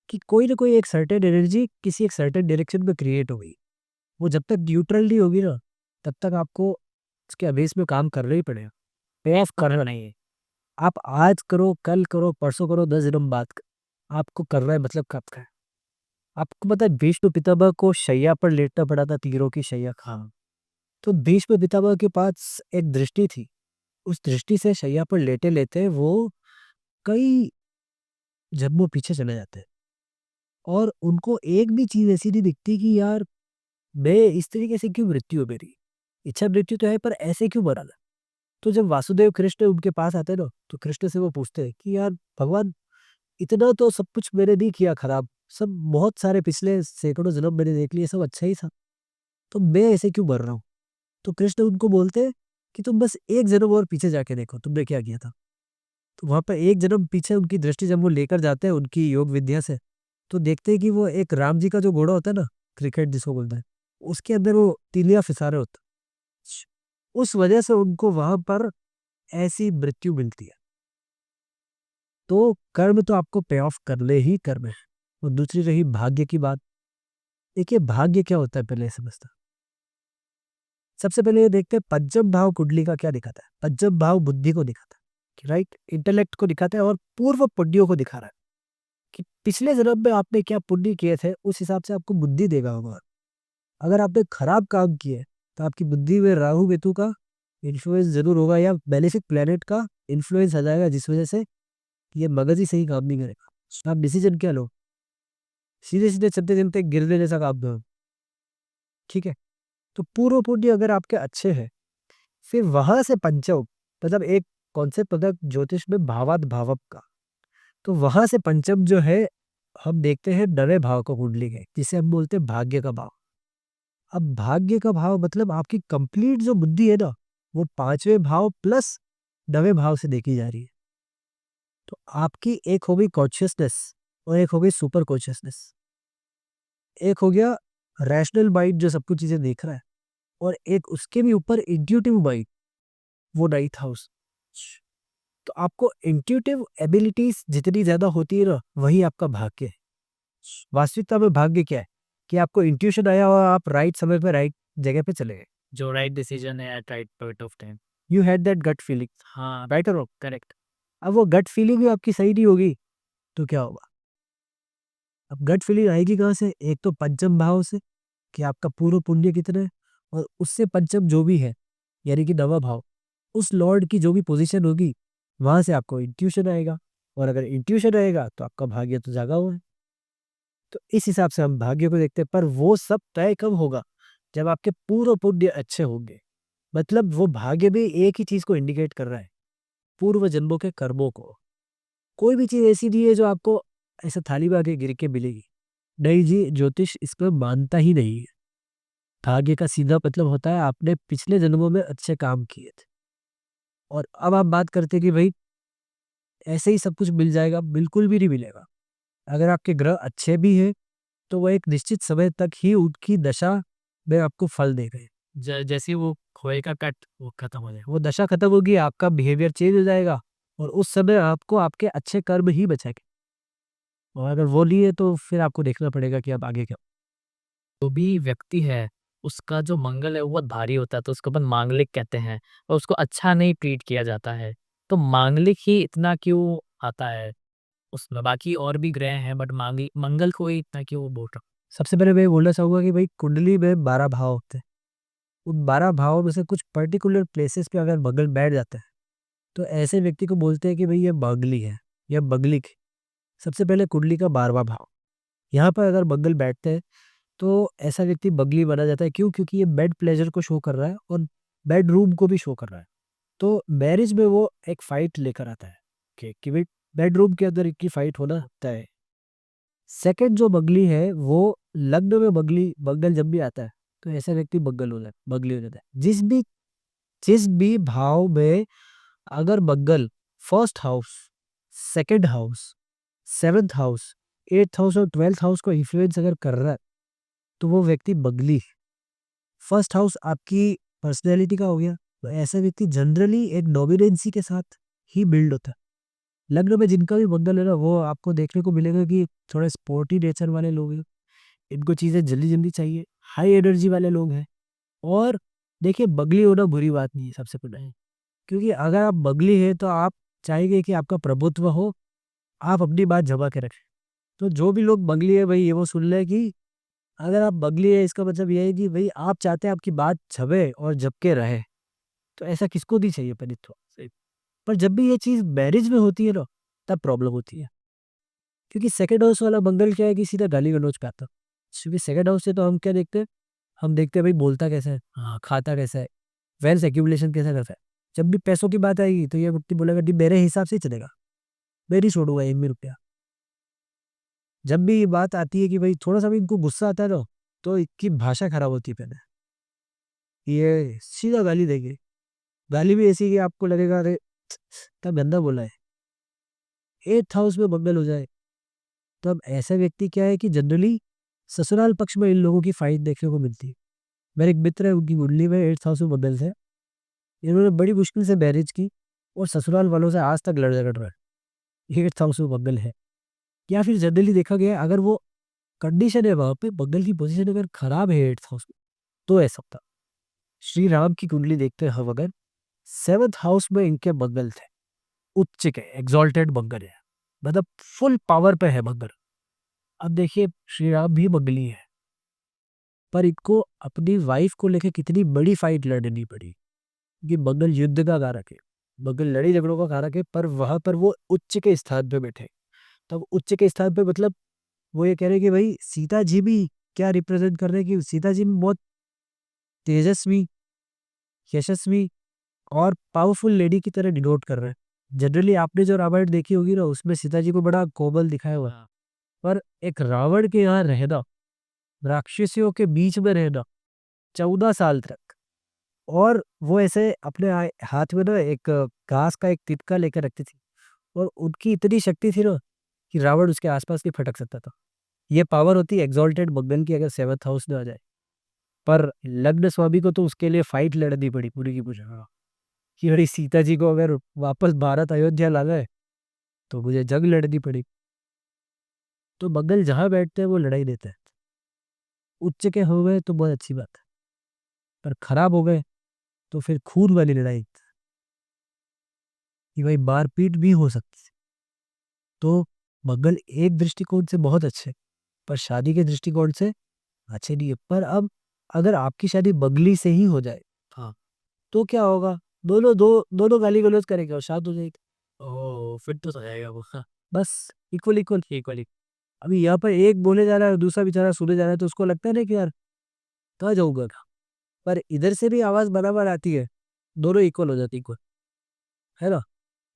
कि कोई ना कोई एक सर्टेन एनर्जी किसी एक सर्टेन डायरेक्शन में क्रिएट हो गई, वो जब तक न्यूट्रल नहीं होगी ना तब तक आपको उसके अभेस में काम करना ही पड़ेगा। पे ऑफ करना नहीं है। आप आज करो, कल करो, परसों करो, 10 दिन बाद आपको करना है, मतलब कब का है। आपको पता है भीष्म पितामह को शैया पर लेटना पड़ा था, तीरों की शैया। हाँ, तो भीष्म पितामह के पास एक दृष्टि थी। उस दृष्टि से शैया पर लेटे लेते वो कई जन्मों पीछे चले जाते हैं, और उनको एक भी चीज ऐसी नहीं दिखती कि यार मैं इस तरीके से क्यों मृत्यु हो मेरी, इच्छा मृत्यु तो है पर ऐसे क्यों मरा ना। तो जब वासुदेव कृष्ण उनके पास आते हैं ना, तो कृष्ण से वो पूछते हैं कि यार भगवान, इतना तो सब कुछ मैंने नहीं किया खराब, सब बहुत सारे पिछले सैकड़ों जन्म मैंने देख लिए, सब अच्छा ही था, तो मैं ऐसे क्यों मर रहा हूँ। तो कृष्ण उनको बोलते हैं कि तुम बस एक जन्म और पीछे जाके देखो तुमने क्या किया था। तो वहां पर एक जन्म पीछे उनकी दृष्टि जब वो लेकर जाते हैं उनकी योग विद्या से, तो देखते हैं कि वो एक राम जी का जो घोड़ा होता है ना, क्रिकेट जिसको बोलते हैं, उसके अंदर वो तीलियां फिसा रहे होते हैं। उस वजह से उनको वहां पर ऐसी मृत्यु मिलती है। तो कर्म तो आपको पे ऑफ करने ही कर्म है। और दूसरी रही भाग्य की बात। देखिए भाग्य क्या होता है पहले ये समझता। सबसे पहले ये देखते हैं पंचम भाव कुंडली का क्या दिखाता है। पंचम भाव बुद्धि को दिखाता है, राइट, इंटेलेक्ट को दिखाता है, और पूर्व पुण्यों को दिखा रहा है कि पिछले जन्म में आपने क्या पुण्य किए थे, उस हिसाब से आपको बुद्धि देगा भगवान। अगर आपने खराब काम किए तो आपकी बुद्धि में राहु केतु का इन्फ्लुएंस जरूर होगा, या बेनिफिक प्लेनेट का इन्फ्लुएंस आ जाएगा, जिस वजह से ये मगज ही सही काम नहीं करेगा। आप डिसीजन क्या लो, सीधे सीधे चलते चलते गिरने जैसा काम दो, ठीक है। तो पूर्व पुण्य अगर आपके अच्छे हैं, फिर वहां से पंचम, मतलब एक कॉन्सेप्ट होता है ज्योतिष में भावात भावप का, तो वहां से पंचम जो है हम देखते हैं नवे भाव को कुंडली के, जिसे हम बोलते हैं भाग्य का भाव। अब भाग्य का भाव मतलब आपकी कंप्लीट जो बुद्धि है ना, वो पांचवें भाव प्लस नवे भाव से देखी जा रही है। तो आपकी एक हो गई कॉन्शियसनेस, और एक हो गई सुपर कॉन्शियसनेस। एक हो गया रैशनल माइंड जो सब कुछ चीजें देख रहा है, और एक उसके भी ऊपर इंट्यूटिव माइंड, वो नाइन्थ हाउस। तो आपको इंट्यूटिव एबिलिटीज जितनी ज्यादा होती है ना, वही आपका भाग्य है। वास्तविकता में भाग्य क्या है कि आपको इंट्यूशन आया और आप राइट समय पे राइट जगह पे चले गए। जो राइट डिसीजन है at right point of time. You had that gut feeling, हाँ, राइट और? करेक्ट। अब वो गट फीलिंग भी आपकी सही नहीं होगी तो क्या होगा? अब गट फीलिंग आएगी कहाँ से? एक तो पंचम भाव से कि आपका पूर्व पुण्य कितना है, और उससे पंचम जो भी है यानी कि नवा भाव, उस लॉर्ड की जो भी पोजीशन होगी, वहां से आपको इंट्यूशन आएगा। और अगर इंट्यूशन आएगा तो आपका भाग्य तो जागा हुआ है। तो इस हिसाब से हम भाग्य को देखते हैं, पर वो सब तय कब होगा? जब आपके पूर्व पुण्य अच्छे होंगे। मतलब वो भाग्य भी एक ही चीज को इंडिकेट कर रहा है, पूर्व जन्मों के कर्मों को। कोई भी चीज ऐसी नहीं है जो आपको ऐसा थाली में आके गिर के मिलेगी। नहीं जी, ज्योतिष इसको मानता ही नहीं है। भाग्य का सीधा मतलब होता है आपने पिछले जन्मों में अच्छे काम किए थे। और अब आप बात करते कि भाई ऐसे ही सब कुछ मिल जाएगा, बिल्कुल भी नहीं मिलेगा। अगर आपके ग्रह अच्छे भी हैं तो वो एक निश्चित समय तक ही उनकी दशा में आपको फल दे गए। जैसे वो खोए का कट वो खत्म हो जाए। वो दशा खत्म होगी, आपका बिहेवियर चेंज हो जाएगा, और उस समय आपको आपके अच्छे कर्म ही बचेंगे। और अगर वो नहीं है तो फिर आपको देखना पड़ेगा कि आप आगे क्या। जो भी व्यक्ति है, उसका जो मंगल है वो बहुत भारी होता है, तो उसको अपन मांगलिक कहते हैं और उसको अच्छा नहीं ट्रीट किया जाता है। तो मांगलिक ही इतना क्यों आता है उसमें? बाकी और भी ग्रह हैं बट मंगल को ही इतना क्यों बोल रहा सबसे पहले मैं ये बोलना चाहूंगा कि भाई कुंडली में 12 भाव होते हैं। उन 12 भावों में से कुछ पर्टिकुलर प्लेसेस पे अगर मंगल बैठ जाता है तो ऐसे व्यक्ति को बोलते हैं कि भाई ये मंगली है या मंगलिक है। सबसे पहले कुंडली का 12वां भाव, यहाँ पर अगर मंगल बैठते हैं तो ऐसा व्यक्ति बगली माना जाता है। क्यों? क्योंकि ये बेड प्लेजर को शो कर रहा है और बेडरूम को भी शो कर रहा है। तो मैरिज में वो एक फाइट लेकर आता है कि भाई बेडरूम के अंदर इनकी फाइट होना तय है। सेकंड जो बगली है वो लग्न में बगल जब भी आता है तो ऐसा व्यक्ति बगली हो जाता है। जिस भी भाव में अगर बगल first house, second house, seventh house, eighth house और ट्वेल्थ हाउस को इन्फ्लुएंस अगर कर रहा है तो वो व्यक्ति बगली है। फर्स्ट हाउस आपकी पर्सनैलिटी का हो गया, तो ऐसा व्यक्ति जनरली एक डोमिनेंसी के साथ ही बिल्ड होता है। लग्न में जिनका भी बंधन है ना, वो आपको देखने को मिलेगा कि थोड़े स्पोर्टी नेचर वाले लोग हैं, इनको चीज़ें जल्दी जल्दी चाहिए, हाई एनर्जी वाले लोग हैं। और देखिए बगली होना बुरी बात नहीं है सबसे पहले, क्योंकि अगर आप बगली है तो आप चाहेंगे कि आपका प्रभुत्व हो, आप अपनी बात जमा के रखें। तो जो भी लोग बगली है भाई ये वो सुन ले कि अगर आप बगली है इसका मतलब ये है कि भाई आप चाहते हैं आपकी बात छबे और जब के रहे। तो ऐसा किसको नहीं चाहिए परित्व। सही। पर जब भी ये चीज़ मैरिज में होती है ना, तब प्रॉब्लम होती है। क्योंकि सेकंड हाउस वाला बंगल क्या है कि सीधा गाली-गलौज पे आता है। क्योंकि सेकंड हाउस से तो हम क्या देखते हैं? हम देखते हैं भाई बोलता कैसा है? हाँ, खाता कैसा है? वेल्थ एक्यूमुलेशन कैसा करता है? जब भी पैसों की बात आएगी तो ये व्यक्ति बोलेगा जी मेरे हिसाब से ही चलेगा, मैं नहीं छोड़ूंगा 1 भी रुपया। जब भी ये बात आती है कि भाई थोड़ा-सा भी इनको गुस्सा आता है ना, तो इनकी भाषा खराब होती है पहले। ये सीधा गाली देंगे। गाली भी ऐसी कि आपको लगेगा अरे! क्या गंदा बोला है। 8th हाउस में मंगल हो जाए, तो अब ऐसा व्यक्ति क्या है कि जनरली ससुराल पक्ष में इन लोगों की फाइट देखने को मिलती है। मेरे एक मित्र है उनकी कुंडली में 8th हाउस में मंगल है। इन्होंने बड़ी मुश्किल से मैरिज की और ससुराल वालों से आज तक लड़ झगड़ रहा है। 8th हाउस में मंगल है। या फिर जनरली देखा गया है अगर वो कंडीशन है वहाँ पे मंगल की पोज़ीशन अगर खराब है 8th हाउस में, तो ऐसा होता। श्री राम की कुंडली देखते हैं हम अगर 7th हाउस में इनके मंगल थे, उच्च के एक्सॉल्टेड मंगल है। मतलब फुल पावर पे है मंगल। अब देखिए श्री राम भी मंगली है, पर इनको अपनी वाइफ को लेके कितनी बड़ी फाइट लड़नी पड़ी। ये मंगल युद्ध का कारक है, मंगल लड़ी झगड़ों का कारक है, पर वहां पर वो उच्च के स्थान पे बैठे। तब उच्च के स्थान पे मतलब वो ये कह रहे हैं कि भाई सीता जी भी क्या रिप्रेजेंट कर रहे हैं कि सीता जी भी बहुत तेजस्वी, यशस्वी और पावरफुल लेडी की तरह डिनोट कर रहे हैं। जनरली आपने जो रामायण देखी होगी ना उसमें सीता जी को बड़ा कोमल दिखाया हुआ है। हाँ। पर एक रावण के यहाँ रहना, राक्षसियों के बीच में रहना 14 साल तक, और वो ऐसे अपने हाथ में ना एक घास का एक तिनका लेकर रखती थी, और उनकी इतनी शक्ति थी ना कि रावण उसके आसपास नहीं फटक सकता था। ये पावर होती है एग्जॉल्टेड मंगल की अगर 7th हाउस में आ जाए। पर लग्न स्वामी को तो उसके लिए फाइट लड़नी पड़ी पूरी की पूरी। हाँ, कि अरे सीता जी को अगर वापस भारत अयोध्या लाना है तो मुझे जंग लड़नी पड़ी। तो मंगल जहाँ बैठते हैं वो लड़ाई देते हैं। उच्च के हो गए तो बहुत अच्छी बात है, पर खराब हो गए तो फिर खून वाली लड़ाई कि भाई मारपीट भी हो सकती है। तो मंगल एक दृष्टिकोण से बहुत अच्छे, पर शादी के दृष्टिकोण से अच्छे नहीं है। पर अब अगर आपकी शादी बगली से ही हो जाए, हाँ, तो क्या होगा? दोनों गाली गलौज करेंगे और शादी हो जाएगी। ओह! फिर तो जाएगा वो। हाँ, बस इक्वल, इक्वल, इक्वल। अभी यहाँ पर एक बोले जा रहा है और दूसरा बेचारा सुने जा रहा है तो उसको लगता है ना कि यार कहाँ जाऊँगा? पर इधर से भी आवाज़ बराबर आती है, दोनों इक्वल हो जाती है ना?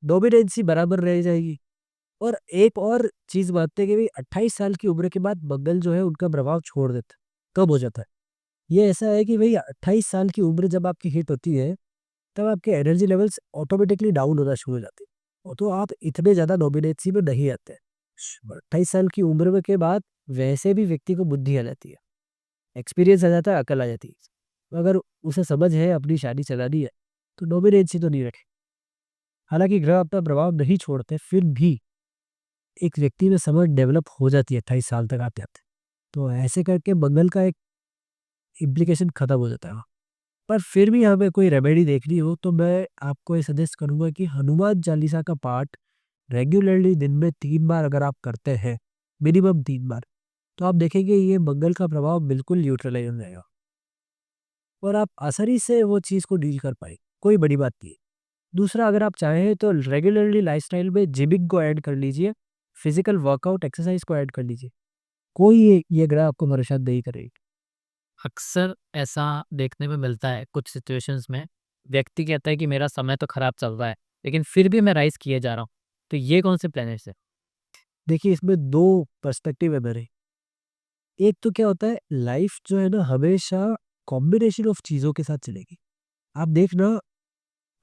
डोमिनेंसी बराबर रह जाएगी। और एक और चीज़ मानते हैं कि भई 28 साल की उम्र के बाद मंगल जो है उनका प्रभाव छोड़ देता है। कब हो जाता है? ये ऐसा है कि भई 28 साल की उम्र जब आपकी हिट होती है, तब आपके एनर्जी लेवल्स ऑटोमैटिकली डाउन होना शुरू हो जाते हैं। और तो आप इतने ज़्यादा डोमिनेंसी में नहीं आते हैं। 28 साल की उम्र में के बाद वैसे भी व्यक्ति को बुद्धि आ जाती है, एक्सपीरियंस आ जाता है, अकल आ जाती है। अगर उसे समझ है अपनी शादी चलानी है, तो डोमिनेंसी तो नहीं रखे। हालाँकि ग्रह अपना प्रभाव नहीं छोड़ते, फिर भी एक व्यक्ति में समझ डेवलप हो जाती है 28 साल तक आते-आते। तो ऐसे करके मंगल का एक इम्प्लीकेशन खत्म हो जाता है वहाँ। पर फिर भी हमें कोई रेमेडी देखनी हो तो मैं आपको ये सजेस्ट करूँगा कि हनुमान चालीसा का पाठ रेगुलरली दिन में 3 बार अगर आप करते हैं, मिनिमम 3 बार, तो आप देखेंगे ये मंगल का प्रभाव बिल्कुल न्यूट्रलाइज़ हो जाएगा और आप आसानी से वो चीज़ को डील कर पाएँ, कोई बड़ी बात नहीं है। दूसरा अगर आप चाहें तो रेगुलरली लाइफ़स्टाइल में जिमिंग को ऐड कर लीजिए, फिज़िकल वर्कआउट एक्सरसाइज़ को ऐड कर लीजिए। कोई ये ग्रह आपको परेशान नहीं करेगी। अक्सर ऐसा देखने में मिलता है कुछ सिचुएशंस में, व्यक्ति कहता है कि मेरा समय तो खराब चल रहा है, लेकिन फिर भी मैं राइज़ किए जा रहा हूँ। तो ये कौन से प्लैनेट्स हैं? देखिए इसमें 2 पर्सपेक्टिव है मेरे। एक तो क्या होता है लाइफ जो है ना हमेशा कॉम्बिनेशन ऑफ चीज़ों के साथ चलेगी। आप देखना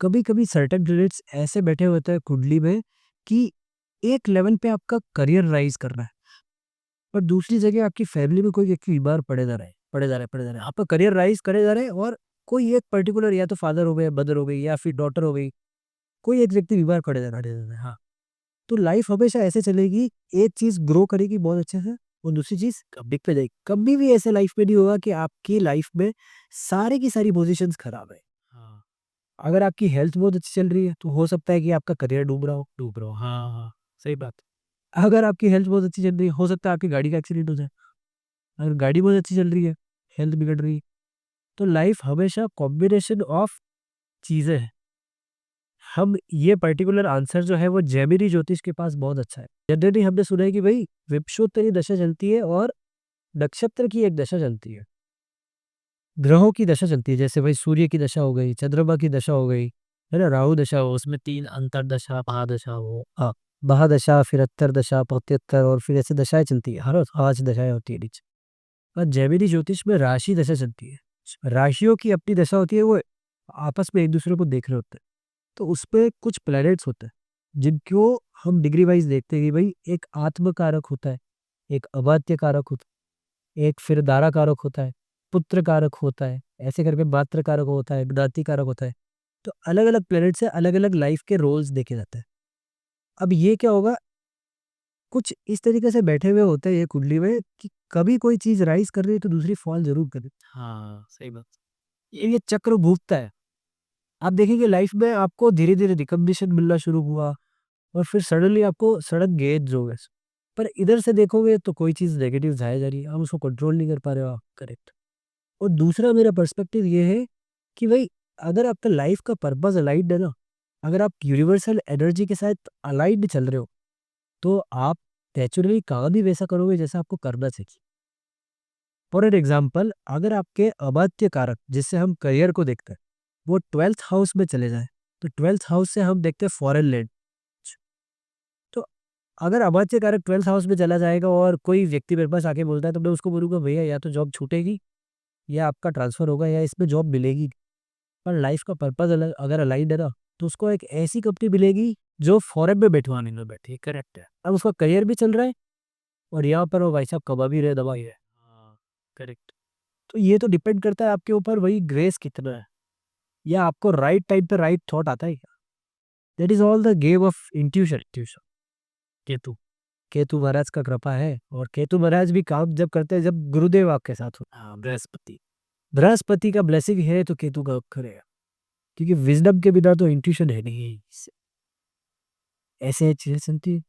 कभी-कभी सर्टेन प्लैनेट्स ऐसे बैठे होते हैं कुंडली में कि एक लेवल पे आपका करियर राइज़ कर रहा है, पर दूसरी जगह आपकी फैमिली में कोई व्यक्ति बीमार पड़े जा रहा है, पड़े जा रहा है, पड़े जा रहा है। आपका करियर राइज़ करे जा रहे हैं और कोई एक पर्टिकुलर या तो फादर हो गए, मदर हो गई या फिर डॉटर हो गई, कोई एक व्यक्ति बीमार पड़े जा रहा है, पड़े जा रहा है। हाँ। तो लाइफ हमेशा ऐसे चलेगी, एक चीज़ ग्रो करेगी बहुत अच्छे से और दूसरी चीज़ डिप पे जाएगी। कभी भी ऐसे लाइफ में नहीं होगा कि आपकी लाइफ में सारी की सारी पोज़ीशंस खराब है। हाँ, अगर आपकी हेल्थ बहुत अच्छी चल रही है, तो हो सकता है कि आपका करियर डूब रहा हो। डूब रहा हूँ। हाँ, हाँ, सही बात। अगर आपकी हेल्थ बहुत अच्छी चल रही है, हो सकता है आपकी गाड़ी का एक्सीडेंट हो जाए। अगर गाड़ी बहुत अच्छी चल रही है, हेल्थ बिगड़ रही है, तो लाइफ हमेशा कॉम्बिनेशन ऑफ चीज़ें हैं। हम ये पर्टिकुलर आंसर जो है वो जैमिनी ज्योतिष के पास बहुत अच्छा है। जनरली हमने सुना है कि भई विषुवत्तरी दशा चलती है और नक्षत्र की एक दशा चलती है। ग्रहों की दशा चलती है, जैसे भाई सूर्य की दशा हो गई, चंद्रमा की दशा हो गई, है ना? राहु दशा हो, उसमें 3 अंतर्दशा, महादशा वो। हाँ, महादशा, फिर अंतर्दशा, प्रत्यंतर और फिर ऐसे दशाएँ चलती है। हर 5 दशाएँ होती है नीचे। और जैमिनी ज्योतिष में राशि दशा चलती है। राशियों की अपनी दशा होती है, वो आपस में एक-दूसरे को देख रहे होते हैं। तो उसपे कुछ प्लैनेट्स होते हैं, जिनको हम डिग्री वाइज़ देखते हैं कि भई एक आत्म कारक होता है, एक अमात्य कारक होता है, एक फिर दारा कारक होता है, पुत्र कारक होता है, ऐसे करके मातृ कारक होता है, ज्ञाति कारक होता है। तो अलग-अलग प्लैनेट से अलग-अलग लाइफ के रोल्स देखे जाते हैं। अब ये क्या होगा, कुछ इस तरीके से बैठे हुए होते हैं ये कुंडली में कि कभी कोई चीज़ राइज़ कर रही है तो दूसरी फॉल ज़रूर करे। हाँ, सही बात। ये चक्र घूमता है। आप देखेंगे लाइफ में आपको धीरे-धीरे रिकॉग्निशन मिलना शुरू हुआ और फिर सडनली आपको सडन गेन्स हो गए। पर इधर से देखोगे तो कोई चीज़ नेगेटिव जाया जा रही है, आप उसको कंट्रोल नहीं कर पा रहे हो आप, करेक्ट। और दूसरा मेरा पर्सपेक्टिव ये है कि भई अगर आपका लाइफ का पर्पस अलाइन्ड है ना, अगर आप यूनिवर्सल एनर्जी के साथ अलाइन्ड चल रहे हो, तो आप नेचुरली काम भी वैसा करोगे जैसा आपको करना चाहिए। फॉर एन एग्ज़ाम्पल अगर आपके अमात्य कारक जिससे हम करियर को देखते हैं, वो 12th हाउस में चले जाएँ, तो 12th हाउस से हम देखते हैं फॉरेन लैंड। तो अगर अमात्य कारक 12th हाउस में चला जाएगा और कोई व्यक्ति मेरे पास आके बोलता है तो मैं उसको बोलूँगा भैया या तो जॉब छूटेगी या आपका ट्रांसफ़र होगा या इसमें जॉब मिलेगी। पर लाइफ़ का पर्पस अगर अलाइन्ड है ना, तो उसको एक ऐसी कंपनी मिलेगी जो फॉरेन में बैठवाने में बैठी है, करेक्ट है। अब उसका करियर भी चल रहा है और यहाँ पर वो भाई साहब कमा भी रहे, दबा ही रहे। हाँ, करेक्ट। तो ये तो डिपेंड करता है आपके ऊपर वही ग्रेस कितना है या आपको राइट टाइम पे राइट थॉट आता है क्या? That is all the game of intuition tuition. Ketu, Ketu Maharaj का कृपा है और केतु महाराज भी काम जब करते हैं जब गुरुदेव आपके साथ हो। हाँ, बृहस्पति। बृहस्पति का ब्लेसिंग है तो केतु का करेगा क्योंकि विज़डम के बिना तो इंट्यूशन है नहीं। ऐसे चीज़ें चलती है।